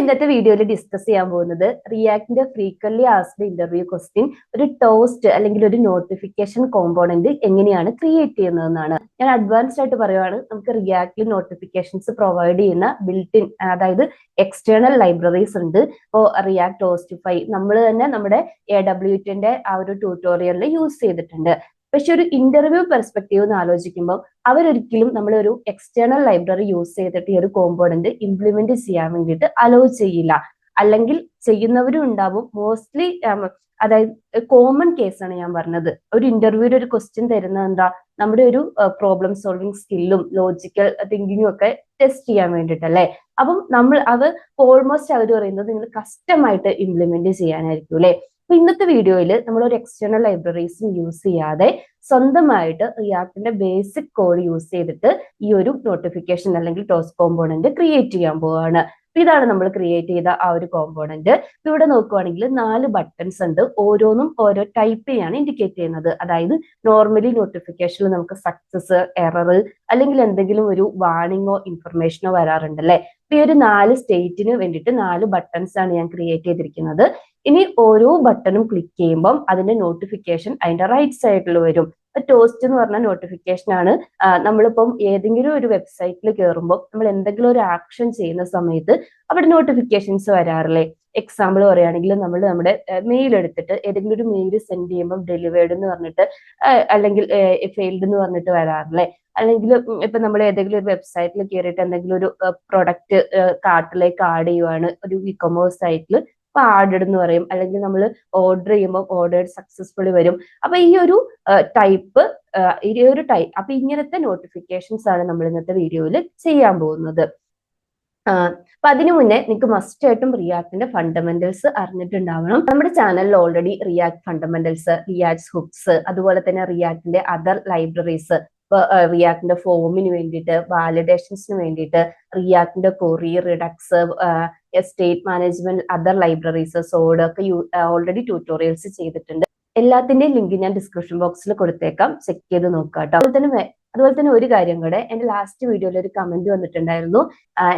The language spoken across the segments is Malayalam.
ഇന്നത്തെ വീഡിയോയിൽ ഡിസ്കസ് ചെയ്യാൻ പോകുന്നത് റിയാക്ടിന്റെ ഫ്രീക്വന്റ്ലി ആസ്ക്ഡ് ഇന്റർവ്യൂ ക്വസ്റ്റ്യൻ ഒരു ടോസ്റ്റ് അല്ലെങ്കിൽ ഒരു നോട്ടിഫിക്കേഷൻ കോമ്പോണന്റ് എങ്ങനെയാണ് ക്രിയേറ്റ് ചെയ്യുന്നതെന്നാണ്. ഞാൻ അഡ്വാൻസ്ഡ് ആയിട്ട് പറയുവാണ്, നമുക്ക് റിയാക്ടിൽ നോട്ടിഫിക്കേഷൻസ് പ്രൊവൈഡ് ചെയ്യുന്ന ബിൽറ്റ് ഇൻ, അതായത് എക്സ്റ്റേണൽ ലൈബ്രറീസ് ഉണ്ട്. ഇപ്പോൾ റിയാക്ട് ടോസ്റ്റിഫൈ നമ്മൾ തന്നെ നമ്മുടെ AWTന്റെ ആ ഒരു ട്യൂട്ടോറിയലിൽ യൂസ് ചെയ്തിട്ടുണ്ട്. പക്ഷെ ഒരു ഇന്റർവ്യൂ പെർസ്പെക്റ്റീവ് എന്ന് ആലോചിക്കുമ്പോൾ അവരൊരിക്കലും നമ്മളൊരു എക്സ്റ്റേണൽ ലൈബ്രറി യൂസ് ചെയ്തിട്ട് ഈ ഒരു കോമ്പോണന്റ് ഇംപ്ലിമെന്റ് ചെയ്യാൻ വേണ്ടിയിട്ട് അലോ ചെയ്യില്ല. അല്ലെങ്കിൽ ചെയ്യുന്നവരും ഉണ്ടാവും. മോസ്റ്റ്ലി അതായത് കോമൺ കേസാണ് ഞാൻ പറഞ്ഞത്. ഒരു ഇന്റർവ്യൂവിൽ ഒരു ക്വസ്റ്റ്യൻ തരുന്നത് എന്താ, നമ്മുടെ ഒരു പ്രോബ്ലം സോൾവിങ് സ്കില്ലും ലോജിക്കൽ തിങ്കിങ്ങും ഒക്കെ ടെസ്റ്റ് ചെയ്യാൻ വേണ്ടിയിട്ടല്ലേ. അപ്പം അത് ഓൾമോസ്റ്റ് അവർ പറയുന്നത് നിങ്ങൾ കസ്റ്റമായിട്ട് ഇംപ്ലിമെന്റ് ചെയ്യാനായിരിക്കും അല്ലെ. അപ്പൊ ഇന്നത്തെ വീഡിയോയിൽ നമ്മൾ ഒരു എക്സ്റ്റേണൽ ലൈബ്രറീസും യൂസ് ചെയ്യാതെ സ്വന്തമായിട്ട് റിയാക്ടിന്റെ ബേസിക് കോഡ് യൂസ് ചെയ്തിട്ട് ഈ ഒരു നോട്ടിഫിക്കേഷൻ അല്ലെങ്കിൽ ടോസ് കോമ്പോണന്റ് ക്രിയേറ്റ് ചെയ്യാൻ പോവുകയാണ്. ഇതാണ് നമ്മൾ ക്രിയേറ്റ് ചെയ്ത ആ ഒരു കോമ്പോണന്റ്. ഇവിടെ നോക്കുവാണെങ്കിൽ 4 ബട്ടൺസ് ഉണ്ട്. ഓരോന്നും ഓരോ ടൈപ്പിനെയാണ് ഇൻഡിക്കേറ്റ് ചെയ്യുന്നത്. അതായത് നോർമലി നോട്ടിഫിക്കേഷനിൽ നമുക്ക് സക്സസ്, എറർ അല്ലെങ്കിൽ എന്തെങ്കിലും ഒരു വാർണിങ്ങോ ഇൻഫർമേഷനോ വരാറുണ്ട് അല്ലെ. ഈ ഒരു 4 സ്റ്റേറ്റിന് വേണ്ടിയിട്ട് 4 ബട്ടൺസ് ആണ് ഞാൻ ക്രിയേറ്റ് ചെയ്തിരിക്കുന്നത്. ഇനി ഓരോ ബട്ടണും ക്ലിക്ക് ചെയ്യുമ്പോൾ അതിന്റെ നോട്ടിഫിക്കേഷൻ അതിന്റെ റൈറ്റ് സൈഡിൽ വരും. ടോസ്റ്റ് എന്ന് പറഞ്ഞ നോട്ടിഫിക്കേഷൻ ആണ്. നമ്മളിപ്പം ഏതെങ്കിലും ഒരു വെബ്സൈറ്റിൽ കയറുമ്പോൾ നമ്മൾ എന്തെങ്കിലും ഒരു ആക്ഷൻ ചെയ്യുന്ന സമയത്ത് അവിടെ നോട്ടിഫിക്കേഷൻസ് വരാറില്ലേ. എക്സാമ്പിൾ പറയുകയാണെങ്കിൽ നമ്മൾ നമ്മുടെ മെയിൽ എടുത്തിട്ട് ഏതെങ്കിലും ഒരു മെയിൽ സെൻഡ് ചെയ്യുമ്പോൾ ഡെലിവേർഡ് എന്ന് പറഞ്ഞിട്ട് അല്ലെങ്കിൽ ഫെയിൽഡ് എന്ന് പറഞ്ഞിട്ട് വരാറില്ലേ. അല്ലെങ്കിൽ ഇപ്പൊ നമ്മൾ ഏതെങ്കിലും ഒരു വെബ്സൈറ്റിൽ കയറിയിട്ട് എന്തെങ്കിലും ഒരു പ്രൊഡക്റ്റ് കാർട്ടിലേക്ക് ആഡ് ചെയ്യുവാണ് ഒരു ഇ-കൊമേഴ്സ് സൈറ്റിൽ, അപ്പൊ ആഡഡ് എന്ന് പറയും. അല്ലെങ്കിൽ നമ്മൾ ഓർഡർ ചെയ്യുമ്പോൾ ഓർഡേഡ് സക്സസ്ഫുള്ളി വരും. അപ്പൊ ഈ ഒരു ടൈപ്പ് അപ്പൊ ഇങ്ങനത്തെ നോട്ടിഫിക്കേഷൻസ് ആണ് നമ്മൾ ഇന്നത്തെ വീഡിയോയിൽ ചെയ്യാൻ പോകുന്നത്. അപ്പൊ അതിനു മുന്നേ നിങ്ങൾക്ക് മസ്റ്റ് ആയിട്ടും റിയാക്ടിന്റെ ഫണ്ടമെന്റൽസ് അറിഞ്ഞിട്ടുണ്ടാവണം. നമ്മുടെ ചാനലിൽ already react fundamentals, react hooks, അതുപോലെ തന്നെ റിയാക്ടിന്റെ അതർ ലൈബ്രറീസ്, റിയാക്ടിന്റെ ഫോമിന് വേണ്ടിയിട്ട്, വാലിഡേഷൻസിന് വേണ്ടിയിട്ട്, റിയാക്ടിന്റെ query, Redux, state management, other libraries, Zod ഒക്കെ ഓൾറെഡി ട്യൂട്ടോറിയൽസ് ചെയ്തിട്ടുണ്ട്. എല്ലാത്തിന്റെയും ലിങ്ക് ഞാൻ ഡിസ്ക്രിപ്ഷൻ ബോക്സിൽ കൊടുത്തേക്കാം, ചെക്ക് ചെയ്ത് നോക്കാം കേട്ടോ. അതുപോലെ തന്നെ ഒരു കാര്യം കൂടെ, എന്റെ ലാസ്റ്റ് വീഡിയോയിൽ ഒരു കമന്റ് വന്നിട്ടുണ്ടായിരുന്നു,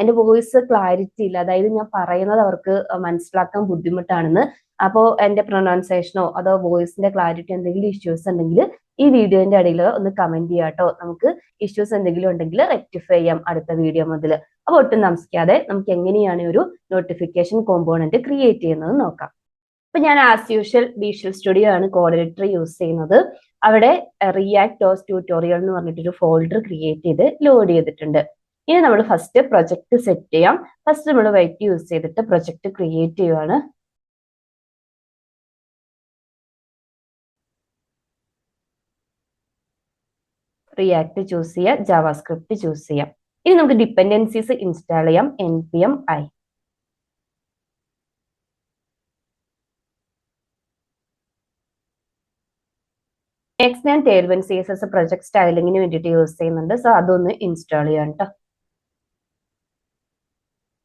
എന്റെ വോയിസ് ക്ലാരിറ്റി ഇല്ല, അതായത് ഞാൻ പറയുന്നത് അവർക്ക് മനസ്സിലാക്കാൻ ബുദ്ധിമുട്ടാണെന്ന്. അപ്പോൾ എന്റെ പ്രൊനൗൺസിയേഷനോ അതോ വോയിസിന്റെ ക്ലാരിറ്റി എന്തെങ്കിലും ഇഷ്യൂസ് ഉണ്ടെങ്കിൽ ഈ വീഡിയോന്റെ ഇടയിൽ ഒന്ന് കമന്റ് ചെയ്യാം കേട്ടോ. നമുക്ക് ഇഷ്യൂസ് എന്തെങ്കിലും ഉണ്ടെങ്കിൽ റെക്ടിഫൈ ചെയ്യാം അടുത്ത വീഡിയോ മുതൽ. അപ്പൊ ഒട്ടും താമസിക്കാതെ നമുക്ക് എങ്ങനെയാണ് ഒരു നോട്ടിഫിക്കേഷൻ കോമ്പോണന്റ് ക്രിയേറ്റ് ചെയ്യുന്നത് നോക്കാം. അപ്പൊ ഞാൻ ആസ് യൂഷ്വൽ വിഷ്വൽ സ്റ്റുഡിയോ ആണ് കോഡ് എഡിറ്റർ യൂസ് ചെയ്യുന്നത്. അവിടെ റിയാക്ട് ടോസ് ട്യൂട്ടോറിയൽ എന്ന് പറഞ്ഞിട്ടൊരു ഫോൾഡർ ക്രിയേറ്റ് ചെയ്ത് ലോഡ് ചെയ്തിട്ടുണ്ട്. ഇനി നമ്മൾ ഫസ്റ്റ് പ്രൊജക്ട് സെറ്റ് ചെയ്യാം. ഫസ്റ്റ് നമ്മൾ വൈറ്റ് യൂസ് ചെയ്തിട്ട് പ്രൊജക്ട് ക്രിയേറ്റ് ചെയ്യുവാണ്. റിയാക്ട് ചൂസ് ചെയ്യാം, ജാവാസ്ക്രിപ്റ്റ് ചൂസ് ചെയ്യാം. ഇനി നമുക്ക് ഡിപ്പെൻഡൻസീസ് ഇൻസ്റ്റാൾ ചെയ്യാം. npm i. നെക്സ്റ്റ് ഞാൻ Tailwind CSS പ്രൊജക്ട് സ്റ്റൈലിങ്ങിന് വേണ്ടിയിട്ട് യൂസ് ചെയ്യുന്നുണ്ട്. സോ അതൊന്ന് ഇൻസ്റ്റാൾ ചെയ്യാം കേട്ടോ.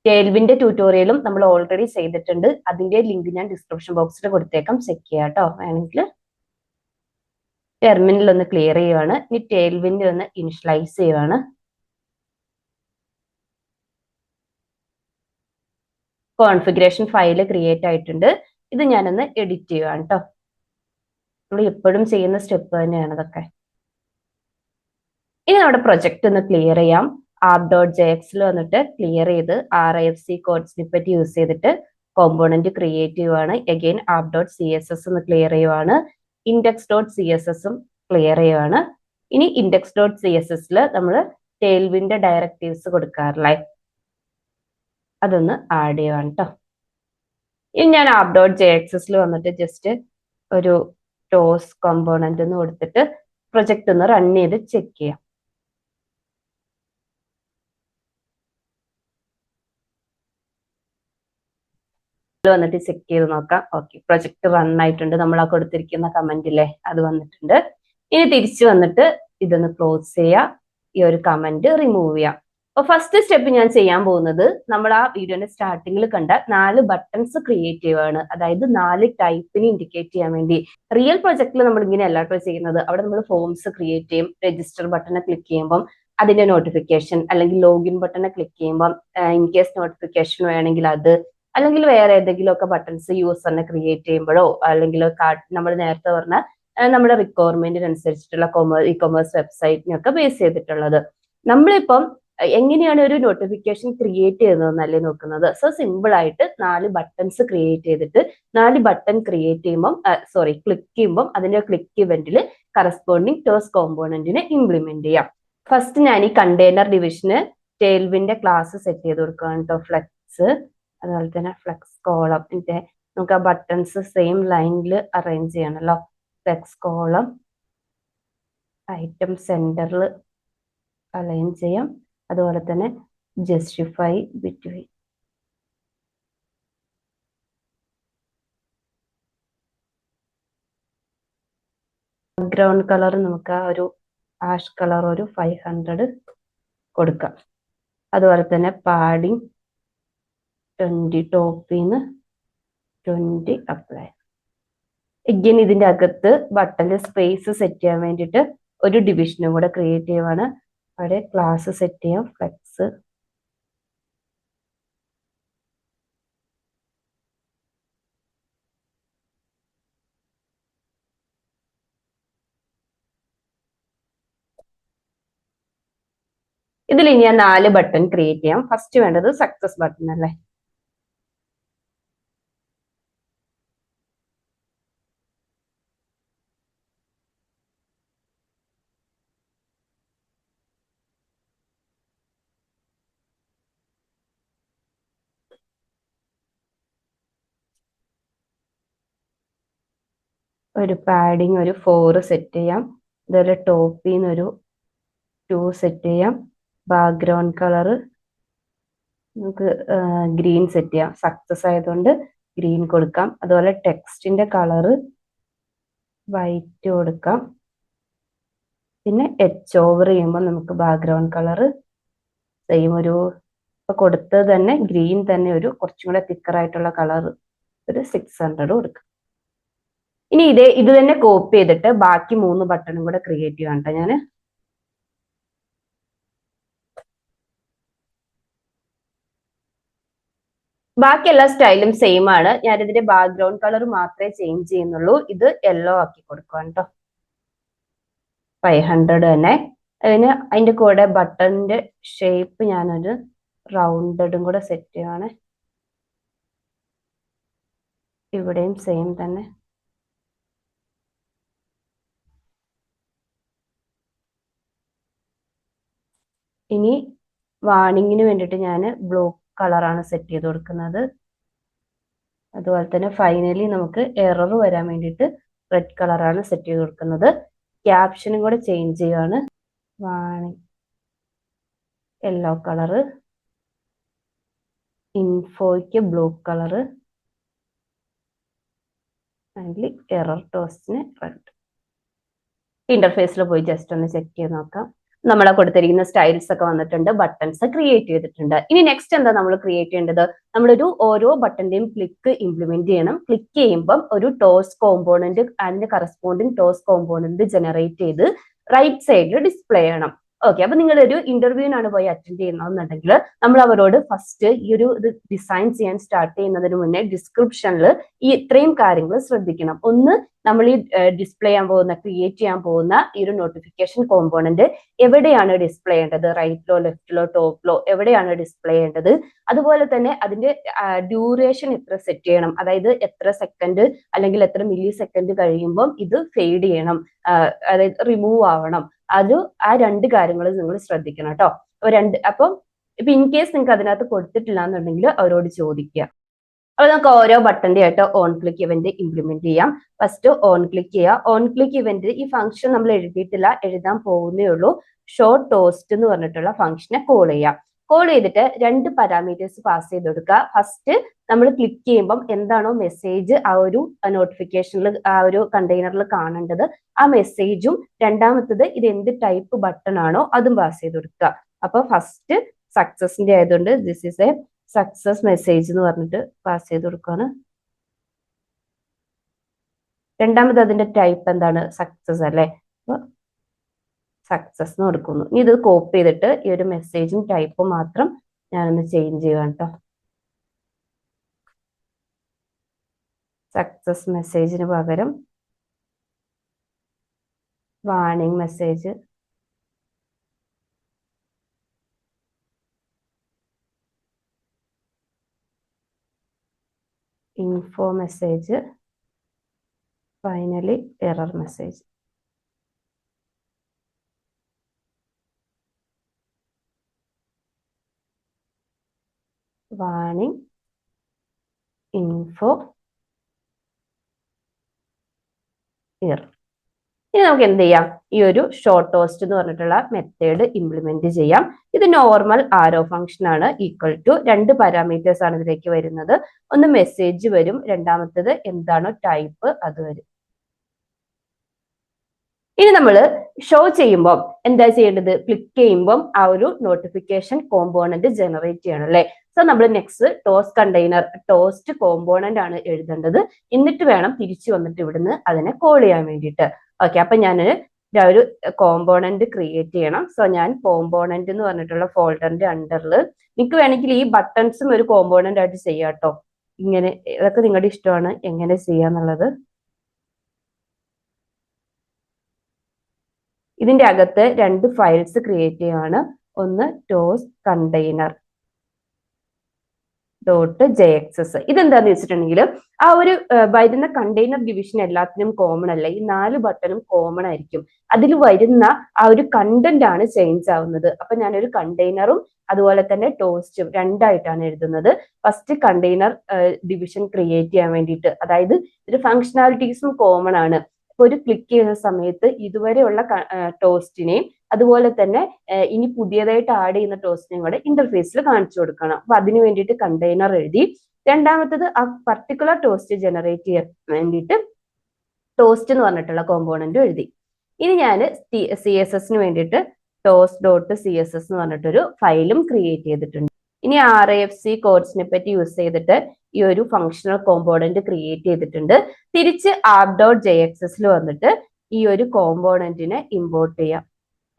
Tailwind ട്യൂട്ടോറിയലും നമ്മൾ ഓൾറെഡി ചെയ്തിട്ടുണ്ട്. അതിന്റെ ലിങ്ക് ഞാൻ ഡിസ്ക്രിപ്ഷൻ ബോക്സിൽ കൊടുത്തേക്കാം, ചെക്ക് ചെയ്യാം കേട്ടോ. വേണമെങ്കിൽ ടെർമിനൽ ഒന്ന് ക്ലിയർ ചെയ്യുവാണ്. ഇനി Tailwind ഒന്ന് ഇനിഷ്യലൈസ് ചെയ്യുവാണ്. കോൺഫിഗറേഷൻ ഫയൽ ക്രിയേറ്റ് ആയിട്ടുണ്ട്. ഇത് ഞാനൊന്ന് എഡിറ്റ് ചെയ്യുവാണ് കേട്ടോ. നമ്മൾ എപ്പോഴും ചെയ്യുന്ന സ്റ്റെപ്പ് തന്നെയാണ് ഇതൊക്കെ. ഇനി നമ്മുടെ പ്രൊജക്ട് ഒന്ന് ക്ലിയർ ചെയ്യാം. app.jxൽ വന്നിട്ട് ക്ലിയർ ചെയ്ത് RIFC കോഡ് സ്നിപ്പറ്റ് യൂസ് ചെയ്തിട്ട് കോമ്പോണന്റ് ക്രിയേറ്റ് ചെയ്യുവാണ്. അഗെയിൻ app.css ഒന്ന് ക്ലിയർ ചെയ്യുവാണ്. index.css ക്ലിയർ ചെയ്യുവാണ്. ഇനി index.cssൽ നമ്മൾ Tailwind ഡയറക്റ്റീവ്സ് കൊടുക്കാറില്ലേ, അതൊന്ന് ആഡ് ചെയ്യുവാണ് കേട്ടോ. ഇനി ഞാൻ app.jxൽ വന്നിട്ട് ജസ്റ്റ് ഒരു ടോസ് കോമ്പോണന്റ് എന്ന് കൊടുത്തിട്ട് പ്രൊജക്ട് ഒന്ന് റൺ ചെയ്ത് ചെക്ക് ചെയ്യാം. വന്നിട്ട് ചെക്ക് ചെയ്ത് നോക്കാം. ഓക്കെ, പ്രൊജക്ട് റൺ ആയിട്ടുണ്ട്. നമ്മൾ ആ കൊടുത്തിരിക്കുന്ന കമന്റില്ലേ അത് വന്നിട്ടുണ്ട്. ഇനി തിരിച്ചു വന്നിട്ട് ഇതൊന്ന് ക്ലോസ് ചെയ്യാം. ഈ ഒരു കമന്റ് റിമൂവ് ചെയ്യാം. അപ്പൊ ഫസ്റ്റ് സ്റ്റെപ്പ് ഞാൻ ചെയ്യാൻ പോകുന്നത്, നമ്മൾ ആ വീഡിയോന്റെ സ്റ്റാർട്ടിങ്ങിൽ കണ്ട 4 ബട്ടൺസ് ക്രിയേറ്റ് ചെയ്യുകയാണ്. അതായത് 4 ടൈപ്പിന് ഇൻഡിക്കേറ്റ് ചെയ്യാൻ വേണ്ടി. റിയൽ പ്രൊജക്റ്റിൽ നമ്മൾ ഇങ്ങനെ അല്ലാട്ടോ ചെയ്യുന്നത്. അവിടെ നമ്മൾ ഫോംസ് ക്രിയേറ്റ് ചെയ്യും. രജിസ്റ്റർ ബട്ടൺ ക്ലിക്ക് ചെയ്യുമ്പോൾ അതിന്റെ നോട്ടിഫിക്കേഷൻ, അല്ലെങ്കിൽ ലോഗിൻ ബട്ടനെ ക്ലിക്ക് ചെയ്യുമ്പോൾ ഇൻ കേസ് നോട്ടിഫിക്കേഷൻ വേണമെങ്കിൽ അത്, അല്ലെങ്കിൽ വേറെ ഏതെങ്കിലും ഒക്കെ ബട്ടൺസ് യൂസറിനെ ക്രിയേറ്റ് ചെയ്യുമ്പോഴോ, അല്ലെങ്കിൽ നമ്മൾ നേരത്തെ പറഞ്ഞ നമ്മുടെ റിക്വയർമെന്റിനനുസരിച്ചിട്ടുള്ള ഇ കൊമേഴ്സ് വെബ്സൈറ്റിനൊക്കെ ബേസ് ചെയ്തിട്ടുള്ളത്. നമ്മളിപ്പം എങ്ങനെയാണ് ഒരു നോട്ടിഫിക്കേഷൻ ക്രിയേറ്റ് ചെയ്യുന്നതെന്നല്ലേ നോക്കുന്നത്. സോ സിമ്പിൾ ആയിട്ട് 4 ബട്ടൺസ് ക്രിയേറ്റ് ചെയ്തിട്ട് 4 ബട്ടൺ ക്രിയേറ്റ് ചെയ്യുമ്പോൾ ക്ലിക്ക് ചെയ്യുമ്പോൾ അതിന്റെ ക്ലിക്ക് ഇവന്റിൽ കറസ്പോണ്ടിങ് ടോസ് കോമ്പോണന്റിനെ ഇംപ്ലിമെന്റ് ചെയ്യാം. ഫസ്റ്റ് ഞാൻ ഈ കണ്ടെയ്നർ ഡിവിഷന് ടെയിൽവിന്റെ ക്ലാസ് സെറ്റ് ചെയ്ത് കൊടുക്കുകയാണ് കേട്ടോ. ഫ്ലെക്സ്, അതുപോലെ തന്നെ ഫ്ലെക്സ് കോളം. നമുക്ക് ആ ബട്ടൺസ് സെയിം ലൈനിൽ അറേഞ്ച് ചെയ്യണമല്ലോ. ഫ്ലെക്സ് കോളം ഐറ്റം സെന്ററിൽ അലൈൻ ചെയ്യാം. അതുപോലെ തന്നെ ജസ്റ്റിഫൈ ബിറ്റ്വീൻ. ബാക്ക്ഗ്രൗണ്ട് കളർ നമുക്ക് ആ ഒരു ആഷ് കളർ ഒരു 500 കൊടുക്കാം. അതുപോലെ തന്നെ പാഡിങ് 20, ടോപ്പിന്ന് 20 അപ്ലൈ. എഗെയിൻ ഇതിന്റെ അകത്ത് ബട്ടണിൽ സ്പേസ് സെറ്റ് ചെയ്യാൻ വേണ്ടിയിട്ട് ഒരു ഡിവിഷനും കൂടെ ക്രിയേറ്റ് ചെയ്യുവാണ്. അവിടെ ക്ലാസ് സെറ്റ് ചെയ്യാം, ഫ്ലെക്സ്. ഇതിൽ ഇനി ഞാൻ 4 ബട്ടൺ ക്രിയേറ്റ് ചെയ്യാം. ഫസ്റ്റ് വേണ്ടത് സക്സസ് ബട്ടൺ അല്ലേ. ഒരു പാഡിങ് ഒരു 4 സെറ്റ് ചെയ്യാം. അതുപോലെ ടോപ്പിന്ന് ഒരു 2 സെറ്റ് ചെയ്യാം. ബാക്ക്ഗ്രൗണ്ട് കളർ നമുക്ക് ഗ്രീൻ സെറ്റ് ചെയ്യാം. സക്സസ് ആയതുകൊണ്ട് ഗ്രീൻ കൊടുക്കാം. അതുപോലെ ടെക്സ്റ്റിന്റെ കളറ് വൈറ്റ് കൊടുക്കാം. പിന്നെ എച്ച് ഓവർ ചെയ്യുമ്പോൾ നമുക്ക് ബാക്ക്ഗ്രൗണ്ട് കളറ് സെയിം ഒരു ഇപ്പൊ കൊടുത്തത് തന്നെ ഗ്രീൻ തന്നെ ഒരു കുറച്ചും കൂടെ തിക്കറായിട്ടുള്ള കളർ ഒരു 600 കൊടുക്കാം. ഇനി ഇത് തന്നെ കോപ്പി ചെയ്തിട്ട് ബാക്കി 3 ബട്ടണും കൂടെ ക്രിയേറ്റ് ചെയ്യാം കേട്ടോ ഞാൻ. ബാക്കി എല്ലാ സ്റ്റൈലും സെയിം ആണ്. ഞാൻ ഇതിന്റെ ബാക്ക്ഗ്രൗണ്ട് കളർ മാത്രമേ ചേഞ്ച് ചെയ്യുന്നുള്ളൂ. ഇത് യെല്ലോ ആക്കി കൊടുക്കാം കേട്ടോ. 500 തന്നെ. അതിന്റെ കൂടെ ബട്ടണിന്റെ ഷേപ്പ് ഞാനൊരു റൗണ്ടഡും കൂടെ സെറ്റ് ചെയ്യുവാണ്. ഇവിടെയും സെയിം തന്നെ. ഇനി വാണിങ്ങിന് വേണ്ടിയിട്ട് ഞാൻ ബ്ലൂ കളറാണ് സെറ്റ് ചെയ്ത് കൊടുക്കുന്നത്. അതുപോലെ തന്നെ ഫൈനലി നമുക്ക് എറർ വരാൻ വേണ്ടിയിട്ട് റെഡ് കളറാണ് സെറ്റ് ചെയ്ത് കൊടുക്കുന്നത്. ക്യാപ്ഷനും കൂടെ ചേഞ്ച് ചെയ്യുകയാണ്. വാണിങ് യെല്ലോ കളറ്, ഇൻഫോയ്ക്ക് ബ്ലൂ കളറ്, ഫൈനലി എറർ ടോസ്റ്റിന് റെഡ്. ഇന്റർഫേസിൽ പോയി ജസ്റ്റ് ഒന്ന് ചെക്ക് ചെയ്ത് നോക്കാം. നമ്മളെ കൊടുത്തിരിക്കുന്ന സ്റ്റൈൽസ് ഒക്കെ വന്നിട്ടുണ്ട്, ബട്ടൺസ് ക്രിയേറ്റ് ചെയ്തിട്ടുണ്ട്. ഇനി നെക്സ്റ്റ് എന്താ നമ്മൾ ക്രിയേറ്റ് ചെയ്യേണ്ടത്? നമ്മളൊരു ഓരോ ബട്ടന്റെയും ക്ലിക്ക് ഇംപ്ലിമെന്റ് ചെയ്യണം. ക്ലിക്ക് ചെയ്യുമ്പോൾ ഒരു ടോസ് കോമ്പോണന്റ് അതിന്റെ കറസ്പോണ്ടിങ് ടോസ് കോമ്പോണന്റ് ജനറേറ്റ് ചെയ്ത് റൈറ്റ് സൈഡിൽ ഡിസ്പ്ലേ ചെയ്യണം. ഓക്കെ, അപ്പൊ നിങ്ങൾ ഒരു ഇന്റർവ്യൂവിനാണ് പോയി അറ്റൻഡ് ചെയ്യുന്നതെന്നുണ്ടെങ്കിൽ നമ്മൾ അവരോട് ഫസ്റ്റ് ഈ ഒരു ഇത് ഡിസൈൻ ചെയ്യാൻ സ്റ്റാർട്ട് ചെയ്യുന്നതിന് മുന്നേ ഡിസ്ക്രിപ്ഷനിൽ ഈ ഇത്രയും കാര്യങ്ങൾ ശ്രദ്ധിക്കണം. ഒന്ന്, നമ്മൾ ഈ ഡിസ്പ്ലേ ചെയ്യാൻ പോകുന്ന ക്രിയേറ്റ് ചെയ്യാൻ പോകുന്ന ഈ ഒരു നോട്ടിഫിക്കേഷൻ കോമ്പോണന്റ് എവിടെയാണ് ഡിസ്പ്ലേ ചെയ്യേണ്ടത്? റൈറ്റിലോ ലെഫ്റ്റിലോ ടോപ്പിലോ എവിടെയാണ് ഡിസ്പ്ലേ ചെയ്യേണ്ടത്? അതുപോലെ തന്നെ അതിന്റെ ഡ്യൂറേഷൻ എത്ര സെറ്റ് ചെയ്യണം, അതായത് എത്ര സെക്കൻഡ് അല്ലെങ്കിൽ എത്ര മില്ലി സെക്കൻഡ് കഴിയുമ്പോൾ ഇത് ഫെയ്ഡ് ചെയ്യണം, അതായത് റിമൂവ് ആവണം. അത് ആ 2 കാര്യങ്ങൾ നിങ്ങൾ ശ്രദ്ധിക്കണം കേട്ടോ. അപ്പം ഇപ്പൊ ഇൻ കേസ് നിങ്ങൾക്ക് അതിനകത്ത് കൊടുത്തിട്ടില്ല എന്നുണ്ടെങ്കിൽ അവരോട് ചോദിക്കുക. അപ്പൊ നമുക്ക് ഓരോ ബട്ടന്റെ ആയിട്ട് ഓൺ ക്ലിക്ക് ഇവന്റ് ഇംപ്ലിമെന്റ് ചെയ്യാം. ഫസ്റ്റ് ഓൺ ക്ലിക്ക് ചെയ്യുക. ഓൺ ക്ലിക്ക് ഇവന്റ് ഈ ഫംഗ്ഷൻ നമ്മൾ എഴുതിയിട്ടില്ല, എഴുതാൻ പോകുന്നേ ഉള്ളൂ. ഷോ ടോസ്റ്റ് എന്ന് പറഞ്ഞിട്ടുള്ള ഫംഗ്ഷനെ കോൾ ചെയ്യാം. കോൾ ചെയ്തിട്ട് 2 പാരാമീറ്റേഴ്സ് പാസ് ചെയ്ത് കൊടുക്കുക. ഫസ്റ്റ് നമ്മൾ ക്ലിക്ക് ചെയ്യുമ്പോൾ എന്താണോ മെസ്സേജ് ആ ഒരു നോട്ടിഫിക്കേഷനിൽ ആ ഒരു കണ്ടെയ്നറിൽ കാണേണ്ടത് ആ മെസ്സേജും, രണ്ടാമത്തത് ഇത് എന്ത് ടൈപ്പ് ബട്ടൺ ആണോ അതും പാസ് ചെയ്ത് കൊടുക്കുക. അപ്പൊ ഫസ്റ്റ് സക്സസിന്റെ ആയതുകൊണ്ട് this is A success message എന്ന് പറഞ്ഞിട്ട് പാസ് ചെയ്ത് കൊടുക്കുകയാണ്. രണ്ടാമത് അതിന്റെ ടൈപ്പ് എന്താണ്? സക്സസ് അല്ലേ. സക്സസ് എന്ന് കൊടുക്കുന്നു. ഇനി ഇത് കോപ്പി ചെയ്തിട്ട് ഈ ഒരു മെസ്സേജും ടൈപ്പും മാത്രം ഞാനൊന്ന് ചേഞ്ച് ചെയ്യാം കേട്ടോ. സക്സസ് മെസ്സേജിന് പകരം warning message, info message, finally error message. Warning, info, error. ഇനി നമുക്ക് എന്ത് ചെയ്യാം, ഈ ഒരു ഷോർട്ട് ടോസ്റ്റ് എന്ന് പറഞ്ഞിട്ടുള്ള മെത്തേഡ് ഇംപ്ലിമെന്റ് ചെയ്യാം. ഇത് നോർമൽ ആരോ ഫംഗ്ഷൻ ആണ്. ഈക്വൽ ടു 2 പാരാമീറ്റേഴ്സ് ആണ് ഇതിലേക്ക് വരുന്നത്. ഒന്ന് മെസ്സേജ് വരും, രണ്ടാമത്തേത് എന്താണോ ടൈപ്പ് അത് വരും. ഇനി നമ്മൾ ഷോ ചെയ്യുമ്പോൾ എന്താ ചെയ്യേണ്ടത്, ക്ലിക്ക് ചെയ്യുമ്പോൾ ആ ഒരു നോട്ടിഫിക്കേഷൻ കോമ്പോണന്റ് ജനറേറ്റ് ചെയ്യണം അല്ലെ. സോ നമ്മൾ next toast container toast component ആണ് എഴുതേണ്ടത്. എന്നിട്ട് വേണം തിരിച്ചു വന്നിട്ട് ഇവിടുന്ന് അതിനെ കോൾ ചെയ്യാൻ വേണ്ടിയിട്ട്. ഓക്കെ, അപ്പൊ ഞാൻ ഒരു കോമ്പോണന്റ് ക്രിയേറ്റ് ചെയ്യണം. സോ ഞാൻ കോമ്പോണന്റ് എന്ന് പറഞ്ഞിട്ടുള്ള ഫോൾഡറിന്റെ അണ്ടറിൽ നിങ്ങൾക്ക് വേണമെങ്കിൽ ഈ ബട്ടൺസും ഒരു കോമ്പോണന്റ് ആയിട്ട് ചെയ്യാം കേട്ടോ. ഇങ്ങനെ ഇതൊക്കെ നിങ്ങളുടെ ഇഷ്ടമാണ് എങ്ങനെ ചെയ്യാന്നുള്ളത്. ഇതിന്റെ അകത്ത് 2 ഫയൽസ് ക്രിയേറ്റ് ചെയ്യുകയാണ്. ഒന്ന് ടോസ്റ്റ് കണ്ടെയ്നർ .jxs. ഇതെന്താന്ന് വെച്ചിട്ടുണ്ടെങ്കിൽ ആ ഒരു വരുന്ന കണ്ടെയ്നർ ഡിവിഷൻ എല്ലാത്തിനും കോമൺ അല്ല. ഈ 4 ബട്ടണും കോമൺ ആയിരിക്കും. അതിൽ വരുന്ന ആ ഒരു കണ്ടന്റ് ആണ് ചേഞ്ച് ആവുന്നത്. അപ്പൊ ഞാനൊരു കണ്ടെയ്നറും അതുപോലെ തന്നെ ടോസ്റ്റും രണ്ടായിട്ടാണ് എഴുതുന്നത്. ഫസ്റ്റ് കണ്ടെയ്നർ ഡിവിഷൻ ക്രിയേറ്റ് ചെയ്യാൻ വേണ്ടിയിട്ട്, അതായത് ഒരു ഫങ്ഷണാലിറ്റീസും കോമൺ ആണ്. ഒരു ക്ലിക്ക് ചെയ്യുന്ന സമയത്ത് ഇതുവരെയുള്ള ടോസ്റ്റിനെയും അതുപോലെ തന്നെ ഇനി പുതിയതായിട്ട് ആഡ് ചെയ്യുന്ന ടോസ്റ്റിനെയും കൂടെ ഇന്റർഫേസിൽ കാണിച്ചു കൊടുക്കണം. അപ്പൊ അതിന് വേണ്ടിയിട്ട് കണ്ടെയ്നർ എഴുതി. രണ്ടാമത്തത് ആ പർട്ടിക്കുലർ ടോസ്റ്റ് ജനറേറ്റ് ചെയ്യാൻ വേണ്ടിയിട്ട് ടോസ്റ്റ് എന്ന് പറഞ്ഞിട്ടുള്ള കോമ്പോണന്റ് എഴുതി. ഇനി ഞാൻ CSS വേണ്ടിയിട്ട് toast.css എന്ന് പറഞ്ഞിട്ടൊരു ഫയലും ക്രിയേറ്റ് ചെയ്തിട്ടുണ്ട്. ഇനി RAFC കോഡ്സിനെ പറ്റി യൂസ് ചെയ്തിട്ട് ഈ ഒരു ഫങ്ഷണൽ കോമ്പോണന്റ് ക്രിയേറ്റ് ചെയ്തിട്ടുണ്ട്. തിരിച്ച് app.jxs വന്നിട്ട് ഈ ഒരു കോമ്പോണന്റിനെ ഇമ്പോർട്ട് ചെയ്യാം.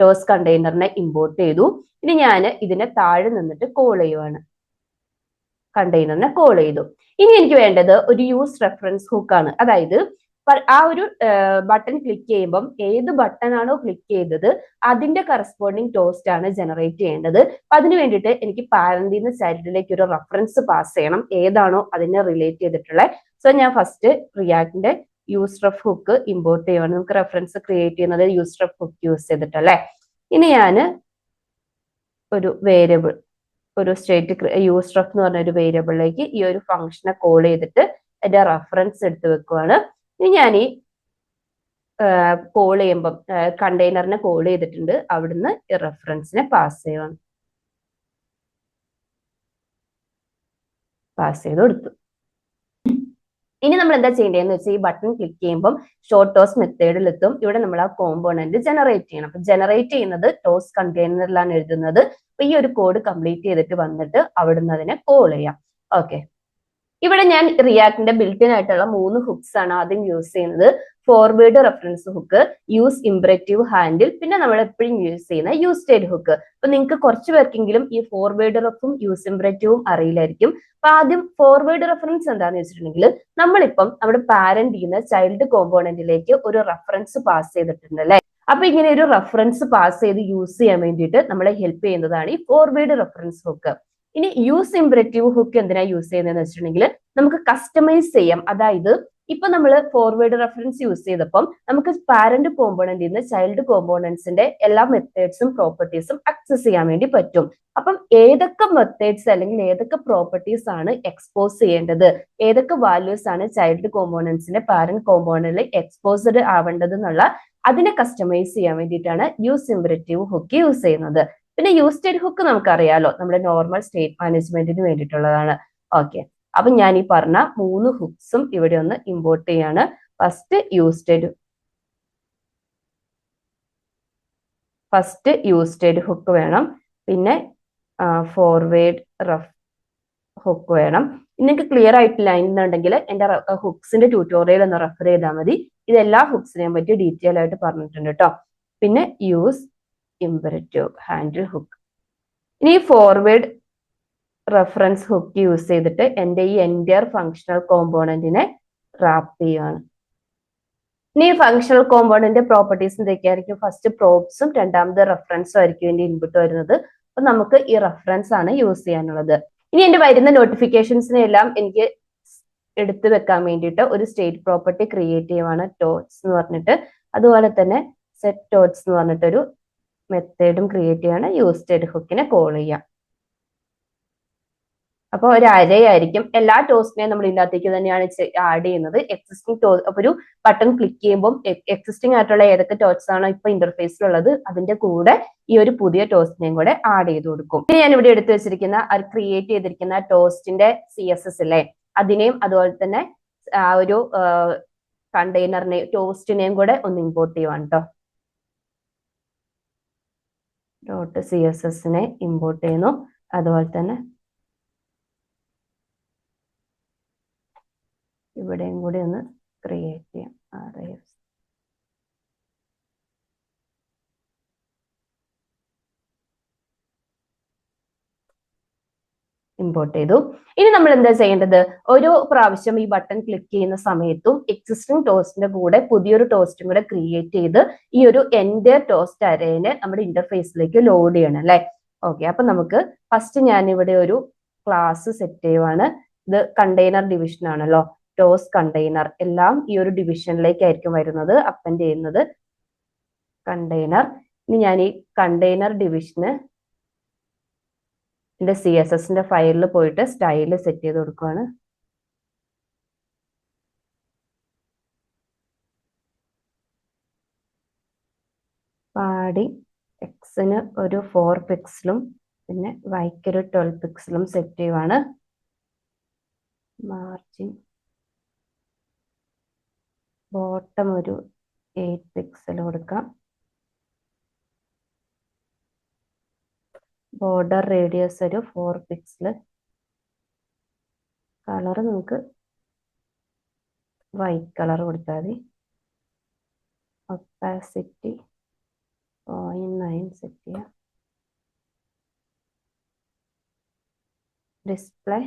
ടോസ്റ്റ് കണ്ടെയ്നറിനെ ഇമ്പോർട്ട് ചെയ്തു. ഇനി ഞാൻ ഇതിനെ താഴെ നിന്നിട്ട് കോൾ ചെയ്യുവാണ്. കണ്ടെയ്നറിനെ കോൾ ചെയ്തു. ഇനി എനിക്ക് വേണ്ടത് ഒരു യൂസ് റെഫറൻസ് ഹുക്ക് ആണ്. അതായത് ആ ഒരു ബട്ടൺ ക്ലിക്ക് ചെയ്യുമ്പം ഏത് ബട്ടൺ ആണോ ക്ലിക്ക് ചെയ്തത് അതിന്റെ കറസ്പോണ്ടിങ് ടോസ്റ്റ് ആണ് ജനറേറ്റ് ചെയ്യേണ്ടത്. അപ്പൊ അതിന് വേണ്ടിയിട്ട് എനിക്ക് പാരന്റിൽ നിന്ന് ചൈൽഡിലേക്ക് ഒരു റെഫറൻസ് പാസ് ചെയ്യണം, ഏതാണോ അതിനെ റിലേറ്റ് ചെയ്തിട്ടുള്ളത്. സോ ഞാൻ ഫസ്റ്റ് റിയാക്ടിന്റെ യൂസ് റെഫ് ഹുക്ക് ഇമ്പോർട്ട് ചെയ്യുവാണ്. നമുക്ക് റെഫറൻസ് ക്രിയേറ്റ് ചെയ്യുന്നത് യൂസ് റെഫ് ഹുക്ക് യൂസ് ചെയ്തിട്ടല്ലേ. ഇനി ഞാൻ ഒരു വേരിയബിൾ, ഒരു സ്റ്റേറ്റ് യൂസ് റെഫ് എന്ന് പറഞ്ഞ ഒരു വേരിയബിളിലേക്ക് ഈ ഒരു ഫംഗ്ഷനെ കോൾ ചെയ്തിട്ട് അതിന്റെ റെഫറൻസ് എടുത്ത് വെക്കുവാണ്. ഇനി ഞാൻ ഈ കോൾ ചെയ്യുമ്പം കണ്ടെയ്നറിനെ കോൾ ചെയ്തിട്ടുണ്ട്, അവിടുന്ന് ഈ റെഫറൻസിനെ പാസ് ചെയ്യുവാണ്. പാസ് ചെയ്ത് കൊടുത്തു. ഇനി നമ്മൾ എന്താ ചെയ്യേണ്ടതെന്ന് വെച്ചാൽ ഈ ബട്ടൺ ക്ലിക്ക് ചെയ്യുമ്പോൾ ഷോർട്ട് ടോസ്റ്റ് മെത്തേഡിലെത്തും. ഇവിടെ നമ്മൾ ആ കോമ്പോണന്റ് ജനറേറ്റ് ചെയ്യണം. അപ്പൊ ജനറേറ്റ് ചെയ്യുന്നത് ടോസ്റ്റ് കണ്ടെയ്നറിലാണ് എഴുതുന്നത്. അപ്പൊ ഈ ഒരു കോഡ് കംപ്ലീറ്റ് ചെയ്തിട്ട് വന്നിട്ട് അവിടുന്ന് അതിനെ കോൾ ചെയ്യാം. ഓക്കെ, ഇവിടെ ഞാൻ റിയാക്ടിന്റെ ബിൽറ്റിൻ ആയിട്ടുള്ള 3 ഹുക്സ് ആണ് ആദ്യം യൂസ് ചെയ്യുന്നത്. Forward reference hook, use imperative handle, പിന്നെ നമ്മൾ എപ്പോഴും യൂസ് ചെയ്യുന്ന യൂസ് സ്റ്റേറ്റ് ഹുക്ക്. അപ്പൊ നിങ്ങൾക്ക് കുറച്ച് പേർക്കെങ്കിലും ഈ ഫോർവേഡ് റെഫും യൂസ് ഇംപറേറ്റീവും അറിയില്ലായിരിക്കും. അപ്പൊ ആദ്യം ഫോർവേഡ് റെഫറൻസ് എന്താണെന്ന് വെച്ചിട്ടുണ്ടെങ്കിൽ നമ്മളിപ്പം നമ്മുടെ പാരന്റ് ചെയ്യുന്ന ചൈൽഡ് കോമ്പോണന്റിലേക്ക് ഒരു റെഫറൻസ് പാസ് ചെയ്തിട്ടുണ്ട് അല്ലെ. അപ്പൊ ഇങ്ങനെ ഒരു റെഫറൻസ് പാസ് ചെയ്ത് യൂസ് ചെയ്യാൻ വേണ്ടിയിട്ട് നമ്മളെ ഹെൽപ്പ് ചെയ്യുന്നതാണ് ഈ ഫോർവേഡ് റെഫറൻസ് ഹുക്ക്. ഇനി യൂസ് ഇംപറേറ്റീവ് ഹുക്ക് എന്തിനാ യൂസ് ചെയ്യുന്നതെന്ന് വെച്ചിട്ടുണ്ടെങ്കിൽ നമുക്ക് കസ്റ്റമൈസ് ചെയ്യാം. അതായത് ഇപ്പൊ നമ്മൾ ഫോർവേഡ് റെഫറൻസ് യൂസ് ചെയ്തപ്പം നമുക്ക് പാരന്റ് കോമ്പോണന്റിൽ നിന്ന് ചൈൽഡ് കോമ്പോണന്റ്സിന്റെ എല്ലാ മെത്തേഡ്സും പ്രോപ്പർട്ടീസും ആക്സസ് ചെയ്യാൻ വേണ്ടി പറ്റും. അപ്പം ഏതൊക്കെ മെത്തേഡ്സ് അല്ലെങ്കിൽ ഏതൊക്കെ പ്രോപ്പർട്ടീസ് ആണ് എക്സ്പോസ് ചെയ്യേണ്ടത്, ഏതൊക്കെ വാല്യൂസ് ആണ് ചൈൽഡ് കോമ്പോണന്റ്സിന്റെ പാരന്റ് കോമ്പോണന്റിൽ എക്സ്പോസ്ഡ് ആവേണ്ടത് എന്നുള്ള അതിനെ കസ്റ്റമൈസ് ചെയ്യാൻ വേണ്ടിയിട്ടാണ് യൂസ് ഇംപറേറ്റീവ് ഹുക്ക് യൂസ് ചെയ്യുന്നത്. പിന്നെ യൂസ് സ്റ്റേറ്റ് ഹുക്ക് നമുക്കറിയാലോ, നമ്മുടെ നോർമൽ സ്റ്റേറ്റ് മാനേജ്മെന്റിന് വേണ്ടിയിട്ടുള്ളതാണ്. ഓക്കെ, അപ്പൊ ഞാൻ ഈ പറഞ്ഞ 3 ഹുക്സും ഇവിടെ ഒന്ന് ഇമ്പോർട്ട് ചെയ്യാണ്. ഫസ്റ്റ് യൂസ് സ്റ്റേറ്റ് ഹുക്ക് വേണം, പിന്നെ ഫോർവേഡ് റഫ് ഹുക്ക് വേണം. നിങ്ങൾക്ക് ക്ലിയർ ആയിട്ടില്ല എന്നുണ്ടെങ്കിൽ എന്റെ ഹുക്സിന്റെ ട്യൂട്ടോറിയൽ ഒന്ന് റെഫർ ചെയ്താൽ മതി. ഇതെല്ലാ ഹുക്സിനെയും പറ്റി ഡീറ്റെയിൽ ആയിട്ട് പറഞ്ഞിട്ടുണ്ട് കേട്ടോ. പിന്നെ യൂസ് ഇമ്പരറ്റീവ് ഹാൻഡിൽ ഹുക്ക്. ഇനി ഫോർവേഡ് റെഫറൻസ് ഹുക്ക് യൂസ് ചെയ്തിട്ട് എൻ്റെ ഈ എൻറ്റയർ ഫങ്ഷണൽ കോമ്പോണന്റിനെ റാപ്പ് ചെയ്യുകയാണ്. ഇനി ഫങ്ഷണൽ കോമ്പോണന്റ് പ്രോപ്പർട്ടീസ് എന്തൊക്കെയായിരിക്കും? ഫസ്റ്റ് പ്രോബ്സും രണ്ടാമത് റെഫറൻസും ആയിരിക്കും ഇതിന്റെ ഇൻപുട്ട് വരുന്നത്. അപ്പൊ നമുക്ക് ഈ റെഫറൻസ് ആണ് യൂസ് ചെയ്യാനുള്ളത്. ഇനി എന്റെ വരുന്ന നോട്ടിഫിക്കേഷൻസിനെ എല്ലാം എനിക്ക് എടുത്തു വെക്കാൻ വേണ്ടിയിട്ട് ഒരു സ്റ്റേറ്റ് പ്രോപ്പർട്ടി ക്രിയേറ്റ് ചെയ്യുവാണ്, ടോട്ട്സ് എന്ന് പറഞ്ഞിട്ട്. അതുപോലെ തന്നെ സെറ്റ് ടോട്ട്സ് എന്ന് പറഞ്ഞിട്ടൊരു മെത്തേഡും ക്രിയേറ്റ് ചെയ്യാണ്. യൂസ് സ്റ്റേറ്റ് ഹുക്കിനെ കോൾ ചെയ്യാം. അപ്പൊ ഒരു അരേ ആയിരിക്കും. എല്ലാ ടോസ്റ്റിനെയും നമ്മൾ ഇതിനകത്തേക്ക് തന്നെയാണ് ആഡ് ചെയ്യുന്നത്. എക്സിസ്റ്റിംഗ് അപ്പൊ ഒരു ബട്ടൺ ക്ലിക്ക് ചെയ്യുമ്പോൾ എക്സിസ്റ്റിംഗ് ആയിട്ടുള്ള ഏതൊക്കെ ടോസ്റ്റ് ആണോ ഇപ്പൊ ഇന്റർഫേസിലുള്ളത് അതിന്റെ കൂടെ ഈ ഒരു പുതിയ ടോസ്റ്റിനെയും കൂടെ ആഡ് ചെയ്ത് കൊടുക്കും. ഇനി ഞാൻ ഇവിടെ എടുത്തു വെച്ചിരിക്കുന്ന ക്രിയേറ്റ് ചെയ്തിരിക്കുന്ന ടോസ്റ്റിന്റെ CSS അല്ലേ, അതിനെയും അതുപോലെ തന്നെ ആ ഒരു കണ്ടെയ്നറിനെയും ടോസ്റ്റിനെയും കൂടെ ഒന്ന് ഇമ്പോർട്ട് ചെയ്യുവാണ് കേട്ടോ. .css ഇമ്പോർട്ട് ചെയ്യുന്നു. അതുപോലെ തന്നെ ഇവിടെയും കൂടി ഒന്ന് ക്രിയേറ്റ് ചെയ്യാം. ഇമ്പോർട്ട് ചെയ്തു. ഇനി നമ്മൾ എന്താ ചെയ്യേണ്ടത്? ഒരു പ്രാവശ്യം ഈ ബട്ടൺ ക്ലിക്ക് ചെയ്യുന്ന സമയത്തും എക്സിസ്റ്റിംഗ് ടോസ്റ്റിന്റെ കൂടെ പുതിയൊരു ടോസ്റ്റും കൂടെ ക്രിയേറ്റ് ചെയ്ത് ഈ ഒരു എൻറ്റയർ ടോസ്റ്റ് അരേനെ നമ്മുടെ ഇന്റർഫേസിലേക്ക് ലോഡ് ചെയ്യണം അല്ലെ. ഓക്കെ, അപ്പൊ നമുക്ക് ഫസ്റ്റ് ഞാൻ ഇവിടെ ഒരു ക്ലാസ് സെറ്റ് ചെയ്യുവാണ്. ഇത് കണ്ടെയ്നർ ഡിവിഷൻ ആണല്ലോ, ടോസ്റ്റ് കണ്ടെയ്നർ എല്ലാം ഈ ഒരു ഡിവിഷനിലേക്കായിരിക്കും വരുന്നത്, അപ്പൻഡ് ചെയ്യുന്നത് കണ്ടെയ്നർ. ഇനി ഞാൻ ഈ കണ്ടെയ്നർ ഡിവിഷന് എന്റെ CSSന്റെ ഫയലിൽ പോയിട്ട് സ്റ്റൈല് സെറ്റ് ചെയ്ത് കൊടുക്കുകയാണ്. പാടി എക്സിന് ഒരു 4 പിക്സലും പിന്നെ വൈക്ക് ഒരു 12 പിക്സലും സെറ്റ് ചെയ്യുവാണ്. മാർജിൻ ബോട്ടം ഒരു 8 പിക്സൽ കൊടുക്കാം. ബോർഡർ റേഡിയസ് ഒരു 4 പിക്സൽ. കളർ നമുക്ക് വൈറ്റ് കളർ കൊടുത്താൽ മതി. ഒപ്പാസിറ്റി 0.9 സെറ്റ് ചെയ്യാം. ഡിസ്പ്ലേ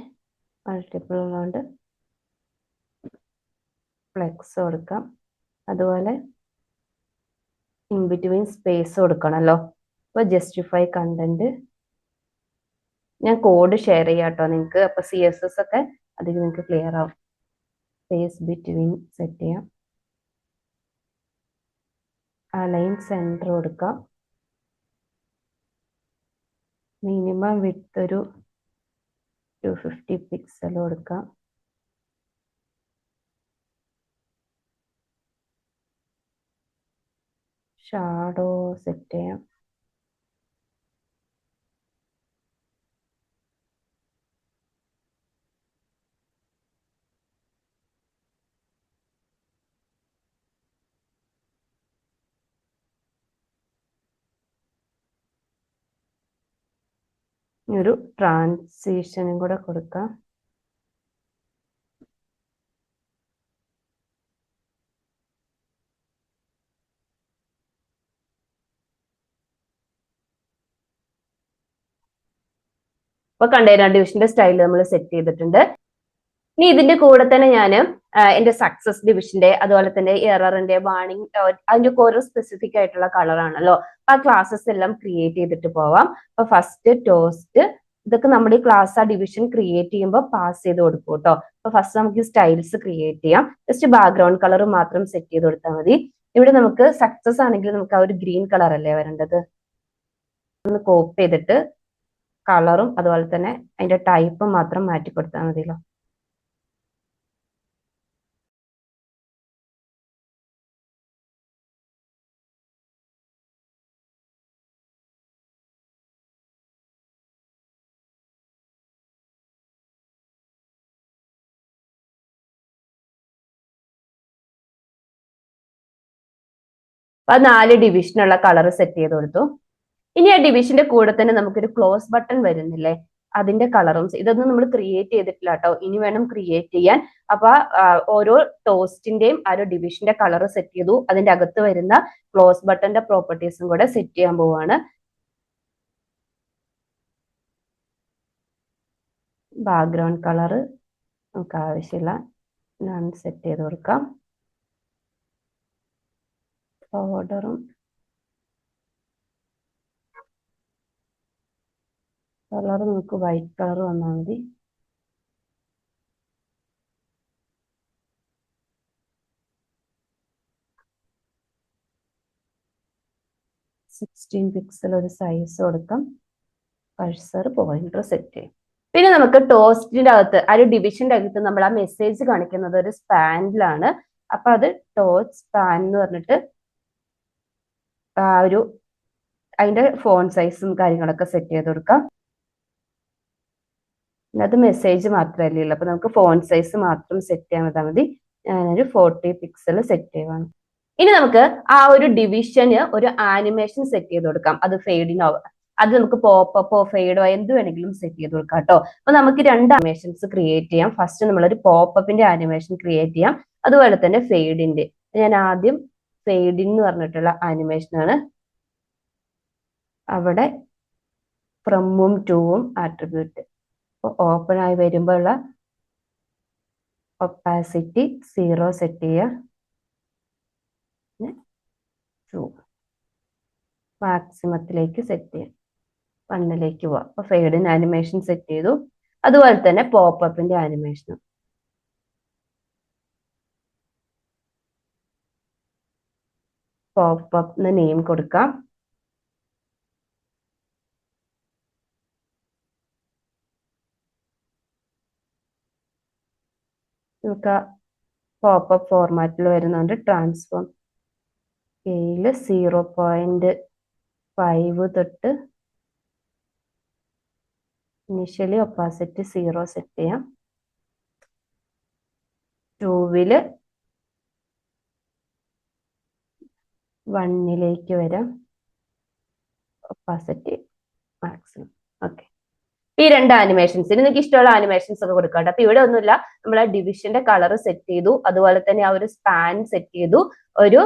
മൾട്ടിപ്പിൾ ഉള്ളതുകൊണ്ട് ഫ്ലെക്സ് കൊടുക്കാം. അതുപോലെ ഇൻ ബിറ്റ്വീൻ സ്പേസ് കൊടുക്കണമല്ലോ. അപ്പോൾ ജസ്റ്റിഫൈ കണ്ടന്റ് ഞാൻ കോഡ് ഷെയർ ചെയ്യാം കേട്ടോ നിങ്ങൾക്ക്. അപ്പൊ CSS ഒക്കെ അതിൽ നിങ്ങൾക്ക് ക്ലിയർ ആവും. സ്പേസ് ബിറ്റ്വീൻ സെറ്റ് ചെയ്യാം. അലൈൻ സെന്റർ കൊടുക്കാം. മിനിമം വിഡ്ത്ത് ഒരു 250 പിക്സൽ കൊടുക്കാം. ഷാഡോ സെറ്റ് ചെയ്യാം. ഒരു ട്രാൻസിഷനും കൂടെ കൊടുക്കാം. അപ്പൊ കണ്ടെയ്നർ ഡിവിഷന്റെ സ്റ്റൈൽ നമ്മൾ സെറ്റ് ചെയ്തിട്ടുണ്ട്. ഇനി ഇതിന്റെ കൂടെ തന്നെ ഞാൻ എന്റെ സക്സസ് ഡിവിഷന്റെ അതുപോലെ തന്നെ എററിന്റെ വാണിംഗ് അതിന്റെ ഓരോ സ്പെസിഫിക് ആയിട്ടുള്ള കളറാണല്ലോ, ആ ക്ലാസ്സസ് എല്ലാം ക്രിയേറ്റ് ചെയ്തിട്ട് പോവാം. അപ്പൊ ഫസ്റ്റ് ടോസ്റ്റ് ഇതൊക്കെ നമ്മുടെ ഈ ക്ലാസ് ആ ഡിവിഷൻ ക്രിയേറ്റ് ചെയ്യുമ്പോൾ പാസ് ചെയ്ത് കൊടുക്കും കേട്ടോ. അപ്പൊ ഫസ്റ്റ് നമുക്ക് സ്റ്റൈൽസ് ക്രിയേറ്റ് ചെയ്യാം. ജസ്റ്റ് ബാക്ക്ഗ്രൗണ്ട് കളർ മാത്രം സെറ്റ് ചെയ്ത് കൊടുത്താൽ മതി. ഇവിടെ നമുക്ക് സക്സസ് ആണെങ്കിൽ നമുക്ക് ആ ഒരു ഗ്രീൻ കളർ അല്ലേ വരേണ്ടത്. ഒന്ന് കോപ്പി ചെയ്തിട്ട് കളറും അതുപോലെ തന്നെ അതിന്റെ ടൈപ്പും മാത്രം മാറ്റി കൊടുത്താൽ മതിയല്ലോ. അപ്പൊ 4 ഡിവിഷനുള്ള കളർ സെറ്റ് ചെയ്ത് കൊടുത്തു. ഇനി ആ ഡിവിഷന്റെ കൂടെ തന്നെ നമുക്കൊരു ക്ലോസ് ബട്ടൺ വരുന്നില്ലേ, അതിന്റെ കളറും ഇതൊന്നും നമ്മൾ ക്രിയേറ്റ് ചെയ്തിട്ടില്ല കേട്ടോ, ഇനി വേണം ക്രിയേറ്റ് ചെയ്യാൻ. അപ്പൊ ഓരോ ടോസ്റ്റിന്റെയും ആ ഒരു ഡിവിഷന്റെ കളർ സെറ്റ് ചെയ്തു, അതിന്റെ അകത്ത് വരുന്ന ക്ലോസ് ബട്ടന്റെ പ്രോപ്പർട്ടീസും കൂടെ സെറ്റ് ചെയ്യാൻ പോവാണ്. ബാക്ക്ഗ്രൗണ്ട് കളർ നമുക്ക് ആവശ്യമില്ല, ഞാൻ സെറ്റ് ചെയ്ത് കൊടുക്കാം. ഓർഡറും കളർ നമുക്ക് വൈറ്റ് കളർ വന്നാൽ മതി. (16 പിക്സൽ) ഒരു സൈസ് കൊടുക്കാം. കഴ്സർ പോയിന്റർ സെറ്റ് ചെയ്യും. പിന്നെ നമുക്ക് ടോസ്റ്റിന്റെ അകത്ത് ആ ഒരു ഡിവിഷന്റെ അകത്ത് നമ്മൾ ആ മെസ്സേജ് കാണിക്കുന്നത് ഒരു സ്പാനിലാണ്. അപ്പൊ അത് ടോസ്റ്റ് സ്പാൻ എന്ന് പറഞ്ഞിട്ട് ആ ഒരു അതിന്റെ ഫോൺ സൈസും കാര്യങ്ങളൊക്കെ സെറ്റ് ചെയ്ത് കൊടുക്കാം. അത് മെസ്സേജ് മാത്രമല്ലേ ഉള്ളൂ, അപ്പൊ നമുക്ക് ഫോൺ സൈസ് മാത്രം സെറ്റ് ചെയ്യാൻ മതി. ഞാനൊരു 40 പിക്സൽ സെറ്റ് ചെയ്യുവാണ്. ഇനി നമുക്ക് ആ ഒരു ഡിവിഷന് ഒരു ആനിമേഷൻ സെറ്റ് ചെയ്ത് കൊടുക്കാം. അത് ഫെയ്ഡിനോ, അത് നമുക്ക് പോപ്പോ ഫെയ്ഡോ എന്ത് വേണമെങ്കിലും സെറ്റ് ചെയ്ത് കൊടുക്കാം കേട്ടോ. അപ്പൊ നമുക്ക് 2 ആനിമേഷൻസ് ക്രിയേറ്റ് ചെയ്യാം. ഫസ്റ്റ് നമ്മളൊരു പോപ്പപ്പിന്റെ ആനിമേഷൻ ക്രിയേറ്റ് ചെയ്യാം, അതുപോലെ തന്നെ ഫെയ്ഡിന്റെ. ഞാൻ ആദ്യം ഫെയ്ഡിൻ എന്ന് പറഞ്ഞിട്ടുള്ള ആനിമേഷനാണ്. അവിടെ ഫ്രമും ടൂവും ആട്രിബ്യൂട്ട്. ഓപ്പൺ ആയി വരുമ്പോൾ ഉള്ള ഒപ്പാസിറ്റി 0 സെറ്റ് ചെയ്യുക. മാക്സിമത്തിലേക്ക് സെറ്റ് ചെയ്യാം, 1ലേക്ക് പോവാം. അപ്പൊ ഫെയ്ഡിന് ആനിമേഷൻ സെറ്റ് ചെയ്തു. അതുപോലെ തന്നെ പോപ്പപ്പിന്റെ ആനിമേഷനും. പോപ്പപ്പ് നെയിം കൊടുക്കാം. നമുക്ക് പോപ്പപ്പ് ഫോർമാറ്റിൽ വരുന്നുണ്ട്. ട്രാൻസ്ഫോം സ്കെയില് 0.5 തൊട്ട് ഇനിഷ്യലി ഒപ്പാസിറ്റി 0 സെറ്റ് ചെയ്യാം. 2 1ലേക്ക് വരാം, ഒപ്പാസിറ്റി മാക്സിമം. ഓക്കെ, ഈ 2 ആനിമേഷൻസിന് നിങ്ങൾക്ക് ഇഷ്ടമുള്ള ആനിമേഷൻസ് ഒക്കെ കൊടുക്കാം. അപ്പൊ ഇവിടെ ഒന്നുമില്ല, നമ്മൾ ആ ഡിവിഷന്റെ കളർ സെറ്റ് ചെയ്തു, അതുപോലെ തന്നെ ആ ഒരു സ്പാൻ സെറ്റ് ചെയ്തു, ഒരു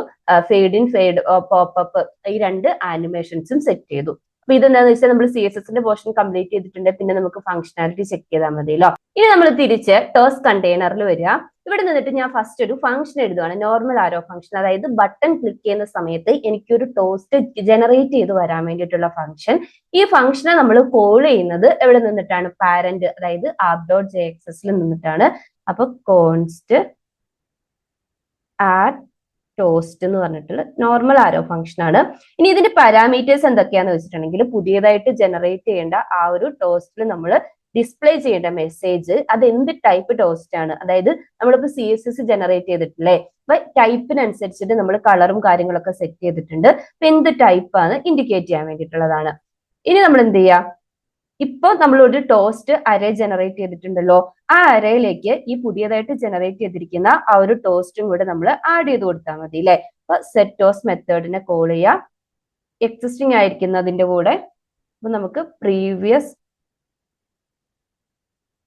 ഫെയ്ഡ് ഇൻ ഫെയ്ഡ് പോപ്പപ്പ് ഈ 2 ആനിമേഷൻസും സെറ്റ് ചെയ്തു. അപ്പൊ ഇതെന്താണെന്ന് വെച്ചാൽ നമ്മൾ CSSന്റെ പോർഷൻ കംപ്ലീറ്റ് ചെയ്തിട്ടുണ്ട്. പിന്നെ നമുക്ക് ഫംഗ്ഷനാലിറ്റി ചെക്ക് ചെയ്താൽ മതിയല്ലോ. ഇനി നമ്മൾ തിരിച്ച് ടോസ് കണ്ടെയ്നറിൽ വരിക. ഇവിടെ നിന്നിട്ട് ഞാൻ ഫസ്റ്റ് ഒരു ഫംഗ്ഷൻ എഴുതുവാണ്, നോർമൽ ആരോ ഫംഗ്ഷൻ. അതായത് ബട്ടൺ ക്ലിക്ക് ചെയ്യുന്ന സമയത്ത് എനിക്കൊരു ടോസ്റ്റ് ജനറേറ്റ് ചെയ്ത് വരാൻ വേണ്ടിയിട്ടുള്ള ഫംഗ്ഷൻ. ഈ ഫംഗ്ഷനെ നമ്മൾ കോൾ ചെയ്യുന്നത് എവിടെ നിന്നിട്ടാണ്? പാരന്റ്, അതായത് app.jxsൽ നിന്നിട്ടാണ്. അപ്പൊ കോൺസ്റ്റ് ആഡ് ടോസ്റ്റ് എന്ന് പറഞ്ഞിട്ടുള്ള നോർമൽ ആരോ ഫംഗ്ഷൻ ആണ്. ഇനി ഇതിന്റെ പാരാമീറ്റേഴ്സ് എന്തൊക്കെയാന്ന് വെച്ചിട്ടുണ്ടെങ്കിൽ, പുതിയതായിട്ട് ജനറേറ്റ് ചെയ്യേണ്ട ആ ഒരു ടോസ്റ്റിൽ നമ്മൾ ഡിസ്പ്ലേ ചെയ്യേണ്ട മെസ്സേജ് അത് എന്ത് ടൈപ്പ് ടോസ്റ്റ് ആണ്. അതായത് നമ്മളിപ്പോ CSS ജനറേറ്റ് ചെയ്തിട്ടില്ലേ, അപ്പൊ ടൈപ്പിനനുസരിച്ചിട്ട് നമ്മൾ കളറും കാര്യങ്ങളൊക്കെ സെറ്റ് ചെയ്തിട്ടുണ്ട്. അപ്പൊ എന്ത് ടൈപ്പ് ആണ് ഇൻഡിക്കേറ്റ് ചെയ്യാൻ വേണ്ടിയിട്ടുള്ളതാണ്. ഇനി നമ്മൾ എന്ത് ചെയ്യാം, ഇപ്പൊ നമ്മൾ ഒരു ടോസ്റ്റ് അറേ ജനറേറ്റ് ചെയ്തിട്ടുണ്ടല്ലോ, ആ അറേയിലേക്ക് ഈ പുതിയതായിട്ട് ജനറേറ്റ് ചെയ്തിരിക്കുന്ന ആ ഒരു ടോസ്റ്റും കൂടെ നമ്മൾ ആഡ് ചെയ്ത് കൊടുത്താൽ മതി അല്ലെ. അപ്പൊ സെറ്റ് ടോസ്റ്റ് മെത്തേഡിനെ കോൾ ചെയ്യാം, എക്സിസ്റ്റിംഗ് ആയിരിക്കുന്നതിന്റെ കൂടെ. അപ്പൊ നമുക്ക് പ്രീവിയസ്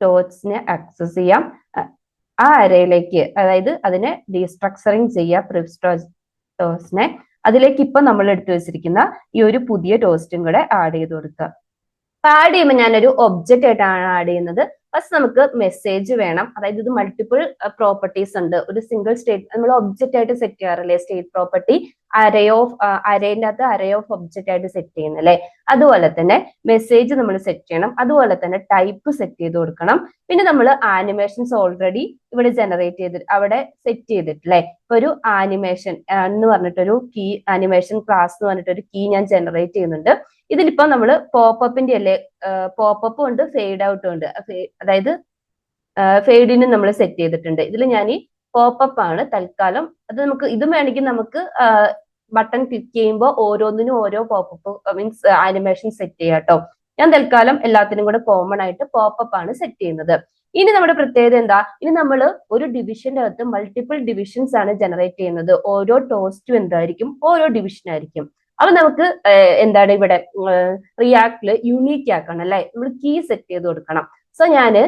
ടോസ്റ്റിനെ ആക്സസ് ചെയ്യാം. ആ അറേയിലേക്ക്, അതായത് അതിനെ ഡീസ്ട്രക്ചറിങ് ചെയ്യുക പ്രീവിയസ് ടോസ്റ്റിനെ. അതിലേക്ക് ഇപ്പൊ നമ്മൾ എടുത്തു വെച്ചിരിക്കുന്ന ഈ ഒരു പുതിയ ടോസ്റ്റും കൂടെ ആഡ് ചെയ്ത് കൊടുക്കുക. ആഡ് ചെയ്യുമ്പോൾ ഞാനൊരു ഒബ്ജക്റ്റ് ആയിട്ടാണ് ആഡ് ചെയ്യുന്നത്. ഫസ്റ്റ് നമുക്ക് മെസ്സേജ് വേണം, അതായത് ഇത് മൾട്ടിപ്പിൾ പ്രോപ്പർട്ടീസ് ഉണ്ട്. ഒരു സിംഗിൾ സ്റ്റേറ്റ് നമ്മൾ ഒബ്ജക്റ്റ് ആയിട്ട് സെറ്റ് ചെയ്യാറില്ലേ, സ്റ്റേറ്റ് പ്രോപ്പർട്ടി അറേന്റെ അകത്ത് അറേ ഓഫ് ഒബ്ജക്റ്റ് ആയിട്ട് സെറ്റ് ചെയ്യുന്നല്ലേ. അതുപോലെ തന്നെ മെസ്സേജ് നമ്മൾ സെറ്റ് ചെയ്യണം, അതുപോലെ തന്നെ ടൈപ്പ് സെറ്റ് ചെയ്ത് കൊടുക്കണം. പിന്നെ നമ്മൾ ആനിമേഷൻസ് ഓൾറെഡി ഇവിടെ ജനറേറ്റ് ചെയ്ത് അവിടെ സെറ്റ് ചെയ്തിട്ടില്ലേ. ഇപ്പൊ ഒരു ആനിമേഷൻ എന്ന് പറഞ്ഞിട്ടൊരു കീ, ആനിമേഷൻ ക്ലാസ് എന്ന് പറഞ്ഞിട്ടൊരു കീ ഞാൻ ജനറേറ്റ് ചെയ്യുന്നുണ്ട്. ഇതിലിപ്പോ നമ്മൾ പോപ്പപ്പിന്റെ അല്ലേ, പോപ്പപ്പും ഉണ്ട് ഫെയ്ഡ് ഔട്ടും ഉണ്ട്. അതായത് ഫെയ്ഡിന് നമ്മൾ സെറ്റ് ചെയ്തിട്ടുണ്ട്. ഇതിൽ ഞാൻ ഈ പോപ്പപ്പ് ആണ് തൽക്കാലം. അത് നമുക്ക് ഇതും വേണമെങ്കിൽ നമുക്ക് ബട്ടൺ ക്ലിക്ക് ചെയ്യുമ്പോൾ ഓരോന്നിനും ഓരോ പോപ്പപ്പ് മീൻസ് ആനിമേഷൻ സെറ്റ് ചെയ്യാം കേട്ടോ. ഞാൻ തൽക്കാലം എല്ലാത്തിനും കൂടെ കോമൺ ആയിട്ട് പോപ്പപ്പ് ആണ് സെറ്റ് ചെയ്യുന്നത്. ഇനി നമ്മുടെ പ്രത്യേകത എന്താ, ഇനി നമ്മൾ ഒരു ഡിവിഷന്റെ അകത്ത് മൾട്ടിപ്പിൾ ഡിവിഷൻസ് ആണ് ജനറേറ്റ് ചെയ്യുന്നത്. ഓരോ ടോസ്റ്റും എന്തായിരിക്കും, ഓരോ ഡിവിഷൻ ആയിരിക്കും. അപ്പൊ നമുക്ക് എന്താണ് ഇവിടെ റിയാക്ടില് യൂണീക്ക് ആക്കണം അല്ലെ, നമ്മൾ കീ സെറ്റ് ചെയ്ത് കൊടുക്കണം. സോ ഞാന്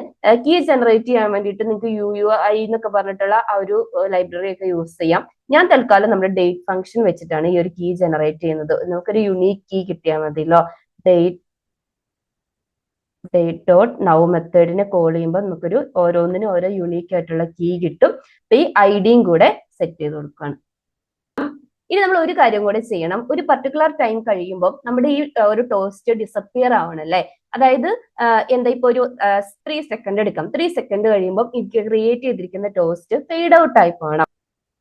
കീ ജനറേറ്റ് ചെയ്യാൻ വേണ്ടിയിട്ട് നിങ്ങൾക്ക് UUI എന്നൊക്കെ പറഞ്ഞിട്ടുള്ള ആ ഒരു ലൈബ്രറി ഒക്കെ യൂസ് ചെയ്യാം. ഞാൻ തൽക്കാലം നമ്മുടെ ഡേറ്റ് ഫംഗ്ഷൻ വെച്ചിട്ടാണ് ഈ ഒരു കീ ജനറേറ്റ് ചെയ്യുന്നത്. നമുക്കൊരു യുണീക്ക് കീ കിട്ടിയാൽ മതിയല്ലോ. ഡേറ്റ് ഡോട്ട് നൗ മെത്തേഡിനെ കോൾ ചെയ്യുമ്പോൾ നമുക്കൊരു ഓരോന്നിനും ഓരോ യുണീക്ക് ആയിട്ടുള്ള കീ കിട്ടും. അപ്പൊ ഈ ഐഡിയും കൂടെ സെറ്റ് ചെയ്ത് കൊടുക്കുകയാണ്. ഇനി നമ്മൾ ഒരു കാര്യം കൂടെ ചെയ്യണം. ഒരു പർട്ടിക്കുലർ ടൈം കഴിയുമ്പോൾ നമ്മുടെ ഈ ഒരു ടോസ്റ്റ് ഡിസപ്പിയർ ആവണം അല്ലെ. അതായത് എന്താ ഇപ്പൊ ഒരു 3 സെക്കൻഡ് എടുക്കാം. 3 സെക്കൻഡ് കഴിയുമ്പോൾ എനിക്ക് ക്രിയേറ്റ് ചെയ്തിരിക്കുന്ന ടോസ്റ്റ് ഫെയ്ഡ് ഔട്ട് ആയി പോകണം.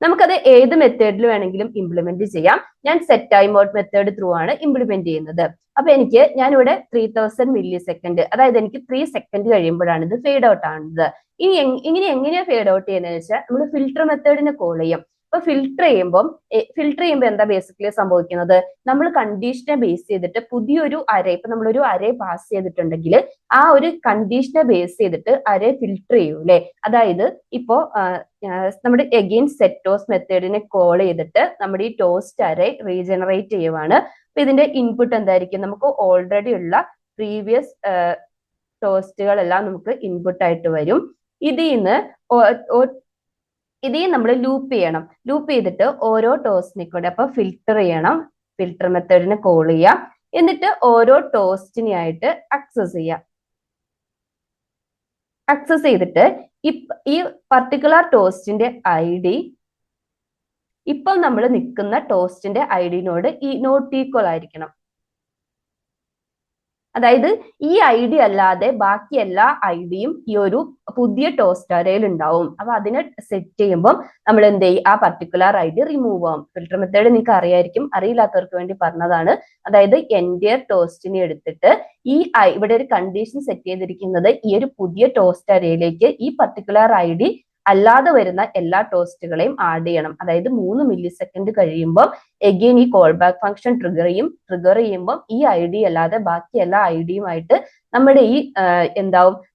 നമുക്കത് ഏത് മെത്തേഡിൽ വേണമെങ്കിലും ഇംപ്ലിമെന്റ് ചെയ്യാം. ഞാൻ set time out method through ആണ് ഇംപ്ലിമെന്റ് ചെയ്യുന്നത്. അപ്പൊ ഞാനിവിടെ 3000 മില്ലി സെക്കൻഡ്, അതായത് എനിക്ക് 3 സെക്കൻഡ് കഴിയുമ്പോഴാണ് ഇത് ഫെയ്ഡ് ഔട്ട് ആവുന്നത്. ഇനി എങ്ങനെയാ ഫെയ്ഡ് ഔട്ട് ചെയ്യുന്നത് വെച്ചാൽ നമ്മൾ ഫിൽട്ടർ മെത്തേഡിനെ കോൾ ചെയ്യും. അപ്പൊ ഫിൽട്ടർ ചെയ്യുമ്പോൾ എന്താ ബേസിക്കലി സംഭവിക്കുന്നത്, നമ്മൾ കണ്ടീഷനെ ബേസ് ചെയ്തിട്ട് പുതിയൊരു അറേ, ഇപ്പൊ നമ്മളൊരു അറേ പാസ് ചെയ്തിട്ടുണ്ടെങ്കിൽ ആ ഒരു കണ്ടീഷനെ ബേസ് ചെയ്തിട്ട് അറേ ഫിൽട്ടർ ചെയ്യും അല്ലെ. അതായത് ഇപ്പോ നമ്മുടെ എഗെയിൻ സെറ്റ് ടോസ്റ്റ് മെത്തേഡിനെ കോൾ ചെയ്തിട്ട് നമ്മുടെ ഈ ടോസ്റ്റ് അറേ റീജനറേറ്റ് ചെയ്യുവാണ്. അപ്പൊ ഇതിന്റെ ഇൻപുട്ട് എന്തായിരിക്കും, നമുക്ക് ഓൾറെഡി ഉള്ള പ്രീവിയസ് ടോസ്റ്റുകളെല്ലാം നമുക്ക് ഇൻപുട്ട് ആയിട്ട് വരും. ഇതിൽ നമ്മൾ ലൂപ്പ് ചെയ്യണം. ലൂപ്പ് ചെയ്തിട്ട് ഓരോ ടോസ്റ്റിനെ കൂടെ അപ്പൊ ഫിൽട്ടർ ചെയ്യണം. ഫിൽട്ടർ മെത്തേഡിനെ കോൾ ചെയ്യാം. എന്നിട്ട് ഓരോ ടോസ്റ്റിനെ ആയിട്ട് ആക്സസ് ചെയ്യാം. ആക്സസ് ചെയ്തിട്ട് ഈ പർട്ടിക്കുലർ ടോസ്റ്റിന്റെ ID ഇപ്പം നമ്മൾ നിൽക്കുന്ന ടോസ്റ്റിന്റെ IDനോട് നോട്ട് ഈക്വൽ ആയിരിക്കണം. അതായത് ഈ ID അല്ലാതെ ബാക്കി എല്ലാ IDയും ഈ ഒരു പുതിയ ടോസ്റ്റ് അറേയിൽ ഉണ്ടാവും. അപ്പൊ അതിനെ സെറ്റ് ചെയ്യുമ്പോൾ നമ്മൾ എന്ത് ചെയ്യും, ആ പർട്ടിക്കുലർ ID റിമൂവ് ആവും. ഫിൽട്ടർ മെത്തേഡ് നിങ്ങൾക്ക് അറിയായിരിക്കും, അറിയില്ലാത്തവർക്ക് വേണ്ടി പറഞ്ഞതാണ്. അതായത് എൻ്റെ ടോസ്റ്റിനെ എടുത്തിട്ട് ഇവിടെ ഒരു കണ്ടീഷൻ സെറ്റ് ചെയ്തിരിക്കുന്നത് ഈ ഒരു പുതിയ ടോസ്റ്റ് അറേയിലേക്ക് ഈ പർട്ടിക്കുലർ ID അല്ലാതെ വരുന്ന എല്ലാ ടോസ്റ്റുകളെയും ആഡ് ചെയ്യണം. അതായത് 3 മില്ലി സെക്കൻഡ് കഴിയുമ്പോൾ എഗെയിൻ ഈ കോൾ ബാക്ക് ഫംഗ്ഷൻ ട്രിഗർ ചെയ്യുമ്പോൾ ഈ ID അല്ലാതെ ബാക്കി എല്ലാ IDയുമായിട്ട് നമ്മുടെ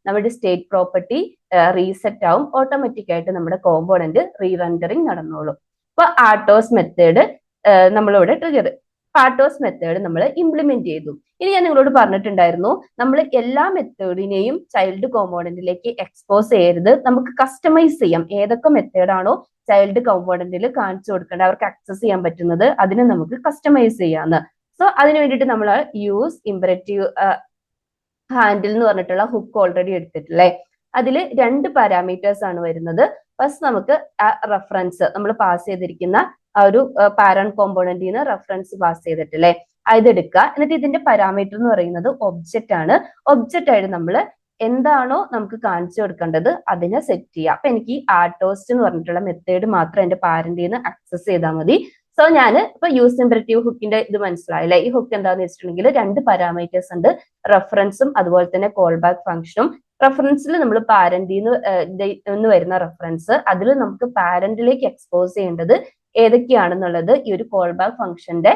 നമ്മുടെ സ്റ്റേറ്റ് പ്രോപ്പർട്ടി റീസെറ്റ് ആവും. ഓട്ടോമാറ്റിക് ആയിട്ട് നമ്മുടെ കോമ്പോണന്റ് റീറെൻഡറിങ് നടന്നോളും. അപ്പൊ ആർട്ടോസ് മെത്തേഡ് നമ്മളിവിടെ ട്രിഗർ പാർട്ടോസ് മെത്തേഡ് നമ്മൾ ഇംപ്ലിമെന്റ് ചെയ്തു. ഇനി ഞാൻ നിങ്ങളോട് പറഞ്ഞിട്ടുണ്ടായിരുന്നു, നമ്മൾ എല്ലാ മെത്തേഡിനെയും ചൈൽഡ് കോമ്പോണന്റിലേക്ക് എക്സ്പോസ് ചെയ്യരുത്. നമുക്ക് കസ്റ്റമൈസ് ചെയ്യാം. ഏതൊക്കെ മെത്തേഡാണോ ചൈൽഡ് കോമ്പോണന്റിൽ കാണിച്ചു കൊടുക്കേണ്ടത്, അവർക്ക് ആക്സസ് ചെയ്യാൻ പറ്റുന്നത്, അതിനെ നമുക്ക് കസ്റ്റമൈസ് ചെയ്യാന്ന്. സോ അതിന് വേണ്ടിയിട്ട് നമ്മൾ യൂസ് ഇമ്പറേറ്റീവ് ഹാൻഡിൽ എന്ന് പറഞ്ഞിട്ടുള്ള ഹുക്ക് ഓൾറെഡി എടുത്തിട്ടില്ലേ. അതിൽ 2 പാരാമീറ്റേഴ്സ് ആണ് വരുന്നത്. ഫസ്റ്റ് നമുക്ക് റെഫറൻസ് നമ്മൾ പാസ് ചെയ്തിരിക്കുന്ന ആ ഒരു പാരന്റ് കോമ്പോണന്റിൽ നിന്ന് റെഫറൻസ് പാസ് ചെയ്തിട്ടില്ലേ, ഇതെടുക്കുക. എന്നിട്ട് ഇതിന്റെ പാരാമീറ്റർ എന്ന് പറയുന്നത് ഒബ്ജക്റ്റ് ആണ്. ഒബ്ജക്റ്റ് ആയിട്ട് നമ്മൾ എന്താണോ നമുക്ക് കാണിച്ചു കൊടുക്കേണ്ടത് അതിനെ സെറ്റ് ചെയ്യുക. അപ്പൊ എനിക്ക് ഈ ആർട്ടോസ്റ്റ് എന്ന് പറഞ്ഞിട്ടുള്ള മെത്തേഡ് മാത്രം എന്റെ പാരന്റിൽ നിന്ന് ആക്സസ് ചെയ്താൽ മതി. സോ ഞാൻ ഇപ്പൊ യൂസ് ഇമ്പറേറ്റീവ് ഹുക്കിന്റെ ഇത് മനസ്സിലായില്ലേ. ഈ ഹുക്ക് എന്താന്ന് വെച്ചിട്ടുണ്ടെങ്കിൽ 2 പാരാമീറ്റേഴ്സ് ഉണ്ട്, റെഫറൻസും അതുപോലെ തന്നെ കോൾ ബാക്ക് ഫംഗ്ഷനും. റെഫറൻസിൽ നമ്മൾ പാരന്റിൽ നിന്ന് വരുന്ന റെഫറൻസ്, അതിൽ നമുക്ക് പാരന്റിലേക്ക് എക്സ്പോസ് ചെയ്യേണ്ടത് ഏതൊക്കെയാണെന്നുള്ളത് ഈ ഒരു കോൾ ബാക്ക് ഫംഗ്ഷന്റെ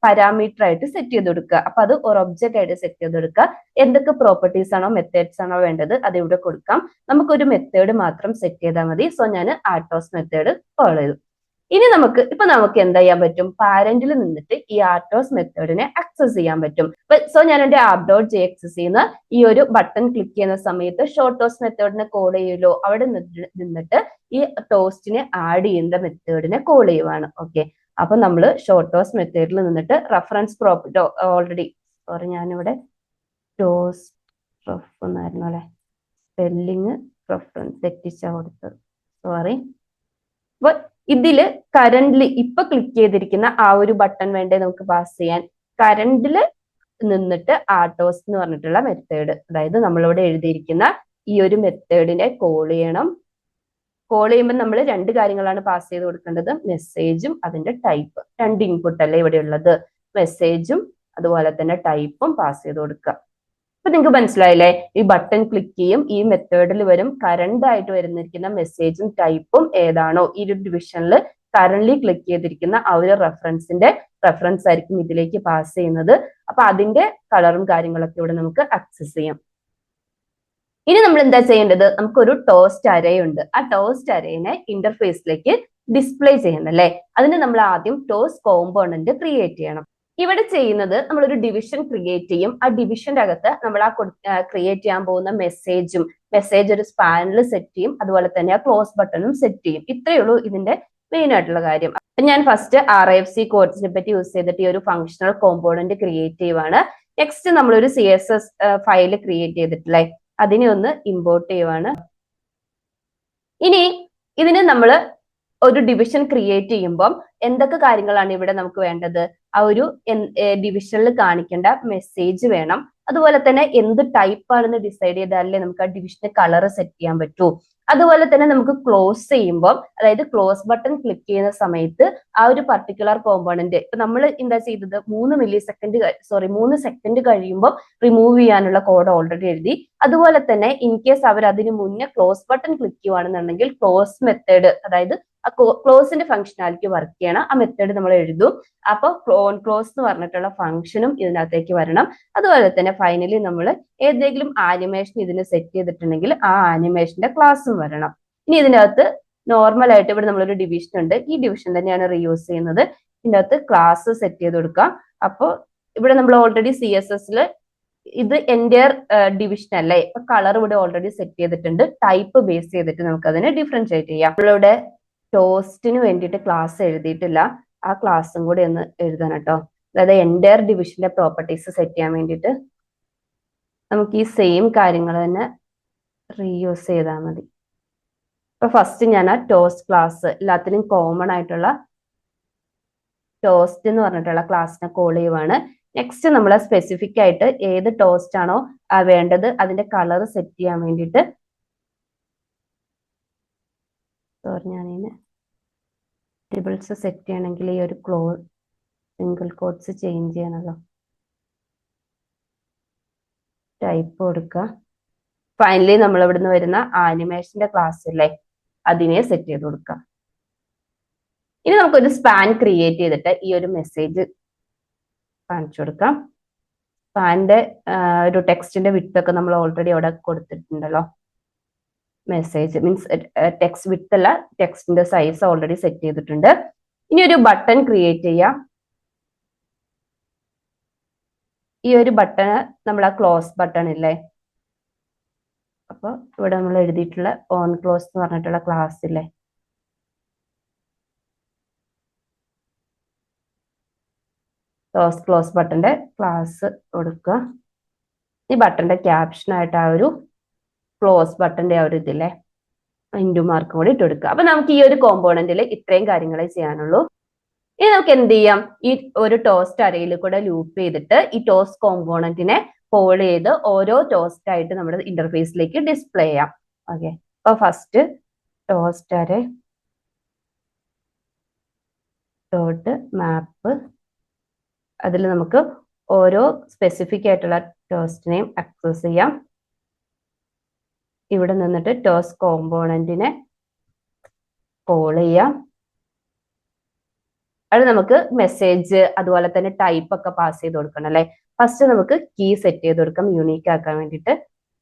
പാരാമീറ്റർ ആയിട്ട് സെറ്റ് ചെയ്ത് കൊടുക്കുക. അപ്പൊ അത് ഒരു ഒബ്ജക്റ്റ് ആയിട്ട് സെറ്റ് ചെയ്ത് കൊടുക്കുക. എന്തൊക്കെ പ്രോപ്പർട്ടീസ് ആണോ മെത്തേഡ്സ് ആണോ വേണ്ടത് അത് ഇവിടെ കൊടുക്കാം. നമുക്കൊരു മെത്തേഡ് മാത്രം സെറ്റ് ചെയ്താൽ മതി. സോ ഞാൻ ആർട്ടോസ് മെത്തേഡ് കോൾ ചെയ്തു. ഇനി നമുക്ക് എന്താ ചെയ്യാൻ പറ്റും, പാരന്റിൽ നിന്നിട്ട് ഈ ആർട്ടോസ് മെത്തേഡിനെ ആക്സസ് ചെയ്യാൻ പറ്റും. സോ ഞാൻ എന്റെ app.jx ചെയ്യുന്ന ഈ ഒരു ബട്ടൺ ക്ലിക്ക് ചെയ്യുന്ന സമയത്ത് ഷോർട്ടോസ് മെത്തേഡിനെ കോൾ ചെയ്യുമല്ലോ, അവിടെ നിന്നിട്ട് ഈ ടോസ്റ്റിനെ ആഡ് ചെയ്യുന്ന മെത്തേഡിനെ കോൾ ചെയ്യുവാണ്. ഓക്കെ, അപ്പൊ നമ്മൾ ഷോർട്ടോസ് മെത്തേഡിൽ നിന്നിട്ട് റെഫറൻസ് പ്രോപ്പർട്ടി ഓൾറെഡി ഞാനിവിടെ ടോസ്റ്റ് റെഫ് എന്നായിരുന്നു അല്ലെ, സ്പെല്ലിങ് റെഫറൻസ് തെറ്റിച്ചാ കൊടുത്തത്, സോറി. അപ്പൊ ഇതില് കറന്റ്ലി ഇപ്പൊ ക്ലിക്ക് ചെയ്തിരിക്കുന്ന ആ ഒരു ബട്ടൺ വേണ്ടേ നമുക്ക് പാസ് ചെയ്യാൻ. കറന്റില് നിന്നിട്ട് ആർട്ടോസ് എന്ന് പറഞ്ഞിട്ടുള്ള മെത്തേഡ്, അതായത് നമ്മളിവിടെ എഴുതിയിരിക്കുന്ന ഈ ഒരു മെത്തേഡിനെ കോൾ ചെയ്യണം. കോൾ ചെയ്യുമ്പോൾ നമ്മൾ 2 കാര്യങ്ങളാണ് പാസ് ചെയ്ത് കൊടുക്കേണ്ടത്, മെസ്സേജും അതിന്റെ ടൈപ്പ്. 2 ഇൻപുട്ട് അല്ലേ ഇവിടെ ഉള്ളത്, മെസ്സേജും അതുപോലെ തന്നെ ടൈപ്പും പാസ് ചെയ്ത് കൊടുക്കുക. അപ്പൊ നിങ്ങൾക്ക് മനസ്സിലായില്ലേ, ഈ ബട്ടൺ ക്ലിക്ക് ചെയ്യും, ഈ മെത്തേഡിൽ വരും കറണ്ട് ആയിട്ട് വരുന്നിരിക്കുന്ന മെസ്സേജും ടൈപ്പും ഏതാണോ ഈ ഒരു ഡിവിഷനിൽ കറന്റ്ലി ക്ലിക്ക് ചെയ്തിരിക്കുന്ന ആ ഒരു റെഫറൻസ് ആയിരിക്കും ഇതിലേക്ക് പാസ് ചെയ്യുന്നത്. അപ്പൊ അതിന്റെ കളറും കാര്യങ്ങളൊക്കെ ഇവിടെ നമുക്ക് ആക്സസ് ചെയ്യാം. ഇനി നമ്മൾ എന്താ ചെയ്യേണ്ടത്, നമുക്കൊരു ടോസ്റ്റ് അറേ ഉണ്ട്. ആ ടോസ്റ്റ് അറേനെ ഇന്റർഫേസിലേക്ക് ഡിസ്പ്ലേ ചെയ്യണം അല്ലെ. അതിന് നമ്മൾ ആദ്യം ടോസ്റ്റ് കോമ്പോണന്റ് ക്രിയേറ്റ് ചെയ്യണം. ഇവിടെ ചെയ്യുന്നത് നമ്മളൊരു ഡിവിഷൻ ക്രിയേറ്റ് ചെയ്യും. ആ ഡിവിഷന്റെ അകത്ത് നമ്മൾ ആ ക്രിയേറ്റ് ചെയ്യാൻ പോകുന്ന മെസ്സേജ് ഒരു സ്പാനിൽ സെറ്റ് ചെയ്യും. അതുപോലെ തന്നെ ആ ക്ലോസ് ബട്ടണും സെറ്റ് ചെയ്യും. ഇത്രയേ ഉള്ളൂ ഇതിന്റെ മെയിൻ ആയിട്ടുള്ള കാര്യം. ഞാൻ ഫസ്റ്റ് RFC കോഡ്സിനെ പറ്റി യൂസ് ചെയ്തിട്ട് ഈ ഒരു ഫങ്ഷണൽ കോമ്പോണന്റ് ക്രിയേറ്റ് ചെയ്യുവാണ്. നെക്സ്റ്റ് നമ്മളൊരു CSS ഫയൽ ക്രിയേറ്റ് ചെയ്തിട്ടില്ലേ, അതിനെ ഒന്ന് ഇമ്പോർട്ട് ചെയ്യുവാണ്. ഇനി ഇതിന് നമ്മൾ ഒരു ഡിവിഷൻ ക്രിയേറ്റ് ചെയ്യുമ്പോൾ എന്തൊക്കെ കാര്യങ്ങളാണ് ഇവിടെ നമുക്ക് വേണ്ടത്? ആ ഒരു ഡിവിഷനിൽ കാണിക്കേണ്ട മെസ്സേജ് വേണം. അതുപോലെ തന്നെ എന്ത് ടൈപ്പ് ആണെന്ന് ഡിസൈഡ് ചെയ്താലേ നമുക്ക് ആ ഡിവിഷന് കളർ സെറ്റ് ചെയ്യാൻ പറ്റൂ. അതുപോലെ തന്നെ നമുക്ക് ക്ലോസ് ചെയ്യുമ്പോൾ, അതായത് ക്ലോസ് ബട്ടൺ ക്ലിക്ക് ചെയ്യുന്ന സമയത്ത് ആ ഒരു പർട്ടിക്കുലർ കോമ്പോണന്റ് ഇപ്പൊ നമ്മൾ എന്താ ചെയ്തത്, 3 സെക്കൻഡ് കഴിയുമ്പോൾ റിമൂവ് ചെയ്യാനുള്ള കോഡ് ഓൾറെഡി എഴുതി. അതുപോലെ തന്നെ ഇൻ കേസ് അവർ അതിന് മുന്നേ ക്ലോസ് ബട്ടൺ ക്ലിക്ക് ചെയ്യുവാണെന്നുണ്ടെങ്കിൽ ക്ലോസ് മെത്തേഡ്, അതായത് ആ ക്ലോസിന്റെ ഫംഗ്ഷനാലിറ്റി വർക്ക് ചെയ്യണം. ആ മെത്തേഡ് നമ്മൾ എഴുതും. അപ്പൊ ഓൺ ക്ലോസ് എന്ന് പറഞ്ഞിട്ടുള്ള ഫംഗ്ഷനും ഇതിനകത്തേക്ക് വരണം. അതുപോലെ തന്നെ ഫൈനലി നമ്മൾ ഏതെങ്കിലും ആനിമേഷൻ ഇതിന് സെറ്റ് ചെയ്തിട്ടുണ്ടെങ്കിൽ ആ ആനിമേഷന്റെ ക്ലാസ്സും വരണം. ഇനി ഇതിനകത്ത് നോർമൽ ആയിട്ട് ഇവിടെ നമ്മളൊരു ഡിവിഷൻ ഉണ്ട്. ഈ ഡിവിഷൻ തന്നെയാണ് റീയൂസ് ചെയ്യുന്നത്. ഇതിന്റെ അകത്ത് ക്ലാസ് സെറ്റ് ചെയ്ത് കൊടുക്കാം. അപ്പോൾ ഇവിടെ നമ്മൾ ഓൾറെഡി CSS ഇത് എൻ്റയർ ഡിവിഷൻ അല്ലേ, ഇപ്പൊ കളർ ഇവിടെ ഓൾറെഡി സെറ്റ് ചെയ്തിട്ടുണ്ട്. ടൈപ്പ് ബേസ് ചെയ്തിട്ട് നമുക്ക് അതിനെ ഡിഫറൻഷിയേറ്റ് ചെയ്യാം. നമ്മളിവിടെ ടോസ്റ്റിന് വേണ്ടിയിട്ട് ക്ലാസ് എഴുതിയിട്ടില്ല. ആ ക്ലാസ്സും കൂടി ഒന്ന് എഴുതാൻ കേട്ടോ. അതായത് എൻ്റയർ ഡിവിഷന്റെ പ്രോപ്പർട്ടീസ് സെറ്റ് ചെയ്യാൻ വേണ്ടിയിട്ട് നമുക്ക് ഈ സെയിം കാര്യങ്ങൾ തന്നെ റീയൂസ് ചെയ്താൽ മതി. ഇപ്പൊ ഫസ്റ്റ് ഞാൻ ആ ടോസ്റ്റ് ക്ലാസ് എല്ലാത്തിനും കോമൺ ആയിട്ടുള്ള ടോസ്റ്റ് എന്ന് പറഞ്ഞിട്ടുള്ള ക്ലാസ്സിനെ കോൾ ചെയ്യുവാണ്. നെക്സ്റ്റ് നമ്മൾ സ്പെസിഫിക് ആയിട്ട് ഏത് ടോസ്റ്റ് ആണോ വേണ്ടത് അതിന്റെ കളർ സെറ്റ് ചെയ്യാൻ വേണ്ടിയിട്ട്, ഞാനിങ്ങനെ ടേബിൾസ് സെറ്റ് ചെയ്യണമെങ്കിൽ ഈ ഒരു സിംഗിൾ കോട്ട്സ് ചേഞ്ച് ചെയ്യണല്ലോ. ടൈപ്പ് കൊടുക്കുക. ഫൈനലി നമ്മൾ ഇവിടുന്ന് വരുന്ന ആനിമേഷന്റെ ക്ലാസ് അല്ലേ, അതിനെ സെറ്റ് ചെയ്ത് കൊടുക്കുക. ഇനി നമുക്കൊരു സ്പാൻ ക്രിയേറ്റ് ചെയ്തിട്ട് ഈ ഒരു മെസ്സേജ് കാണിച്ചു കൊടുക്കാം. സ്പാനിന്റെ ഒരു ടെക്സ്റ്റിന്റെ വിഡ്ത്ത് നമ്മൾ ഓൾറെഡി അവിടെ കൊടുത്തിട്ടുണ്ടല്ലോ. മെസ്സേജ് മീൻസ് ടെക്സ്റ്റ് വിഡ്ത്ത് അല്ല, ടെക്സ്റ്റിന്റെ സൈസ് ഓൾറെഡി സെറ്റ് ചെയ്തിട്ടുണ്ട്. ഇനി ഒരു ബട്ടൺ ക്രിയേറ്റ് ചെയ്യാം. ഈ ഒരു ബട്ടൺ നമ്മൾ ആ ക്ലോസ് ബട്ടൺ ഇല്ലേ, അപ്പൊ ഇവിടെ നമ്മൾ എഴുതിയിട്ടുള്ള ഓൺ ക്ലോസ് എന്ന് പറഞ്ഞിട്ടുള്ള ക്ലാസ് ഇല്ലേ, ക്ലോസ് ബട്ടന്റെ ക്ലാസ് കൊടുക്കുക. ഈ ബട്ടന്റെ ക്യാപ്ഷൻ ആയിട്ട് ആ ഒരു ക്ലോസ് ബട്ടന്റെ ആ ഒരു ഇതില്ലേ ഇൻഡു മാർക്ക് കൂടി ഇട്ട് കൊടുക്കുക. അപ്പൊ നമുക്ക് ഈ ഒരു കോമ്പോണന്റിൽ ഇത്രയും കാര്യങ്ങളെ ചെയ്യാനുള്ളൂ. ഇനി നമുക്ക് എന്ത് ചെയ്യാം, ഈ ഒരു ടോസ്റ്റ് അറയിൽ കൂടെ ലൂപ്പ് ചെയ്തിട്ട് ഈ ടോസ്റ്റ് കോമ്പോണന്റിനെ കോൾ ചെയ്ത് ഓരോ ടോസ്റ്റ് ആയിട്ട് നമ്മുടെ ഇന്റർഫേസിലേക്ക് ഡിസ്പ്ലേ ചെയ്യാം. ഓക്കെ, അപ്പൊ ഫസ്റ്റ് ടോസ്റ്റ് അറേ ഡോട്ട് മാപ്പ്, അതിൽ നമുക്ക് ഓരോ സ്പെസിഫിക് ആയിട്ടുള്ള ടോസ്റ്റിനെയും ആക്സസ് ചെയ്യാം. ഇവിടെ നിന്നിട്ട് ടോസ്റ്റ് കോമ്പോണന്റിനെ കോൾ ചെയ്യാം. അത് നമുക്ക് മെസ്സേജ് അതുപോലെ തന്നെ ടൈപ്പ് ഒക്കെ പാസ് ചെയ്ത് കൊടുക്കണം അല്ലെ. ഫസ്റ്റ് നമുക്ക് കീ സെറ്റ് ചെയ്ത് കൊടുക്കാം യൂണീക്ക് ആക്കാൻ വേണ്ടിയിട്ട്.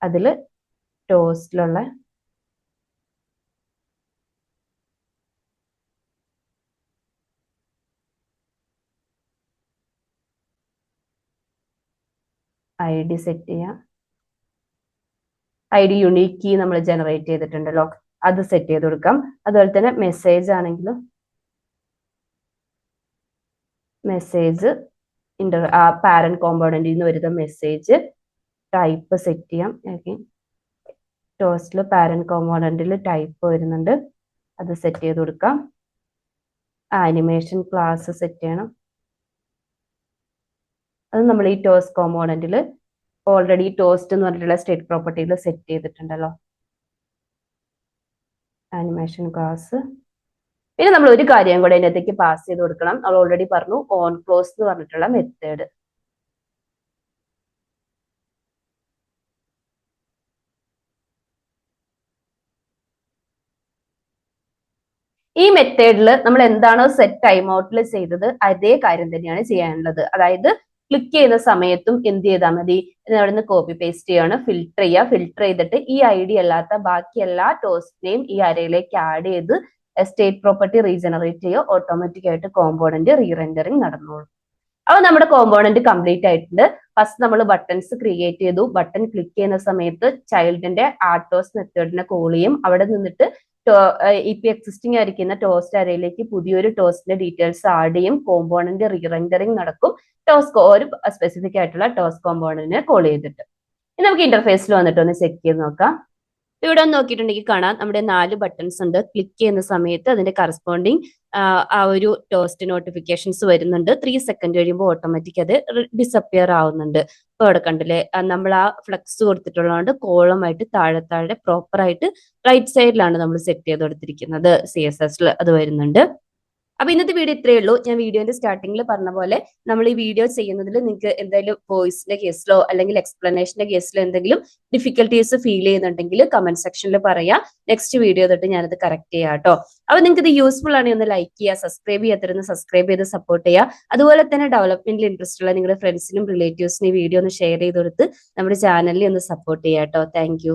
അതിൽ ടോസ്റ്റിലുള്ള ID സെറ്റ് ചെയ്യാം. ID യുണീക്ക് കീ നമ്മൾ ജനറേറ്റ് ചെയ്തിട്ടുണ്ടല്ലോ, അത് സെറ്റ് ചെയ്ത് കൊടുക്കാം. അതുപോലെ തന്നെ മെസ്സേജ് ആണെങ്കിലും മെസ്സേജ് പാരന്റ് കോമ്പോണന്റിൽ നിന്ന് വരുന്ന മെസ്സേജ് ടൈപ്പ് സെറ്റ് ചെയ്യാം. ടോസ്റ്റിൽ പാരന്റ് കോമ്പോണന്റിൽ ടൈപ്പ് വരുന്നുണ്ട്, അത് സെറ്റ് ചെയ്ത് കൊടുക്കാം. ആനിമേഷൻ ക്ലാസ് സെറ്റ് ചെയ്യണം. അത് നമ്മൾ ഈ ടോസ്റ്റ് കോമ്പോണന്റിൽ ഓൾറെഡി ടോസ്റ്റ് എന്ന് പറഞ്ഞിട്ടുള്ള സ്റ്റേറ്റ് പ്രോപ്പർട്ടിയിൽ സെറ്റ് ചെയ്തിട്ടുണ്ടല്ലോ. Animation class. പിന്നെ നമ്മൾ ഒരു കാര്യം കൂടെ അതിനകത്തേക്ക് പാസ് ചെയ്ത് കൊടുക്കണം. നമ്മൾ ഓൾറെഡി പറഞ്ഞു ഓൺ ക്ലോസ് എന്ന് പറഞ്ഞിട്ടുള്ള മെത്തേഡ്. ഈ മെത്തേഡിൽ നമ്മൾ എന്താണോ സെറ്റ് ടൈം ഔട്ടിൽ ചെയ്തത് അതേ കാര്യം തന്നെയാണ് ചെയ്യാനുള്ളത്. അതായത് ക്ലിക്ക് ചെയ്യുന്ന സമയത്തും എന്ത് ചെയ്താൽ മതി, അവിടെ നിന്ന് കോപ്പി പേസ്റ്റ് ചെയ്യാണ്, ഫിൽട്ടർ ചെയ്യുക. ഫിൽട്ടർ ചെയ്തിട്ട് ഈ ID അല്ലാത്ത ബാക്കി എല്ലാ ടോസ്റ്റിനെയും ഈ അരയിലേക്ക് ആഡ് ചെയ്ത് സ്റ്റേറ്റ് പ്രോപ്പർട്ടി റീജനറേറ്റ് ചെയ്യുക. ഓട്ടോമാറ്റിക് ആയിട്ട് കോമ്പോണന്റ് റീറെൻഡറിങ് നടന്നോളും. അപ്പൊ നമ്മുടെ കോമ്പോണന്റ് കംപ്ലീറ്റ് ആയിട്ടുണ്ട്. ഫസ്റ്റ് നമ്മൾ ബട്ടൺസ് ക്രിയേറ്റ് ചെയ്തു. ബട്ടൺ ക്ലിക്ക് ചെയ്യുന്ന സമയത്ത് ചൈൽഡിന്റെ ആർട്ടോസ് മെത്തേഡിനെ കോൾ ചെയ്യും. അവിടെ നിന്നിട്ട് ഇപ്പൊ എക്സിസ്റ്റിംഗ് ആയിരിക്കുന്ന ടോസ്റ്റ് അറയിലേക്ക് പുതിയൊരു ടോസ്റ്റിന്റെ ഡീറ്റെയിൽസ് ആഡ് ചെയ്യും. കോമ്പോണന്റ് റീറെൻഡറിങ് നടക്കും. ഒരു സ്പെസിഫിക് ആയിട്ടുള്ള ടോസ്റ്റ് കോമ്പോണന്റിനെ കോൾ ചെയ്തിട്ട്. ഇനി നമുക്ക് ഇന്റർഫേസിൽ വന്നിട്ട് ഒന്ന് ചെക്ക് ചെയ്ത് നോക്കാം. ഇവിടെ ഒന്ന് നോക്കിയിട്ടുണ്ടെങ്കിൽ കാണാം നമ്മുടെ 4 ബട്ടൺസ് ഉണ്ട്. ക്ലിക്ക് ചെയ്യുന്ന സമയത്ത് അതിന്റെ കറസ്പോണ്ടിങ് ആ ഒരു ടോസ്റ്റ് നോട്ടിഫിക്കേഷൻസ് വരുന്നുണ്ട്. 3 സെക്കൻഡ് കഴിയുമ്പോൾ ഓട്ടോമാറ്റിക് അത് ഡിസപ്പിയർ ആവുന്നുണ്ട്. ഇപ്പൊ അവിടെ കണ്ടില്ലേ, നമ്മൾ ആ ഫ്ലെക്സ് കൊടുത്തിട്ടുള്ളതുകൊണ്ട് കോളമായിട്ട് താഴെ താഴെ പ്രോപ്പർ ആയിട്ട് റൈറ്റ് സൈഡിലാണ് നമ്മൾ സെറ്റ് ചെയ്ത് കൊടുത്തിരിക്കുന്നത്. CSS അത് വരുന്നുണ്ട്. അപ്പൊ ഇന്നത്തെ വീഡിയോ ഇത്രയേ ഉള്ളൂ. ഞാൻ വീഡിയോന്റെ സ്റ്റാർട്ടിങ്ങിൽ പറഞ്ഞ പോലെ നമ്മൾ ഈ വീഡിയോ ചെയ്യുന്നതിൽ നിങ്ങൾക്ക് എന്തെങ്കിലും വോയിസിന്റെ കേസിലോ അല്ലെങ്കിൽ എക്സ്പ്ലനേഷന്റെ കേസിലോ എന്തെങ്കിലും ഡിഫിക്കൽട്ടീസ് ഫീൽ ചെയ്യുന്നുണ്ടെങ്കിൽ കമന്റ് സെക്ഷനിൽ പറയാം. നെക്സ്റ്റ് വീഡിയോ തൊട്ട് ഞാനത് കറക്റ്റ് ചെയ്യാം കേട്ടോ. അപ്പൊ നിങ്ങൾക്ക് ഇത് യൂസ്ഫുൾ ആണെങ്കിൽ ഒന്ന് ലൈക്ക് ചെയ്യുക, സബ്സ്ക്രൈബ് ചെയ്യാത്തരുന്ന് സബ്സ്ക്രൈബ് ചെയ്ത് സപ്പോർട്ട് ചെയ്യുക. അതുപോലെ തന്നെ ഡെവലപ്മെന്റിൽ ഇൻട്രസ്റ്റ് ഉള്ള നിങ്ങളുടെ ഫ്രണ്ട്സിനും റിലേറ്റീവ്സിനും ഈ വീഡിയോ ഒന്ന് ഷെയർ ചെയ്ത് കൊടുത്ത് നമ്മുടെ ചാനലിൽ ഒന്ന് സപ്പോർട്ട് ചെയ്യാം കേട്ടോ. താങ്ക്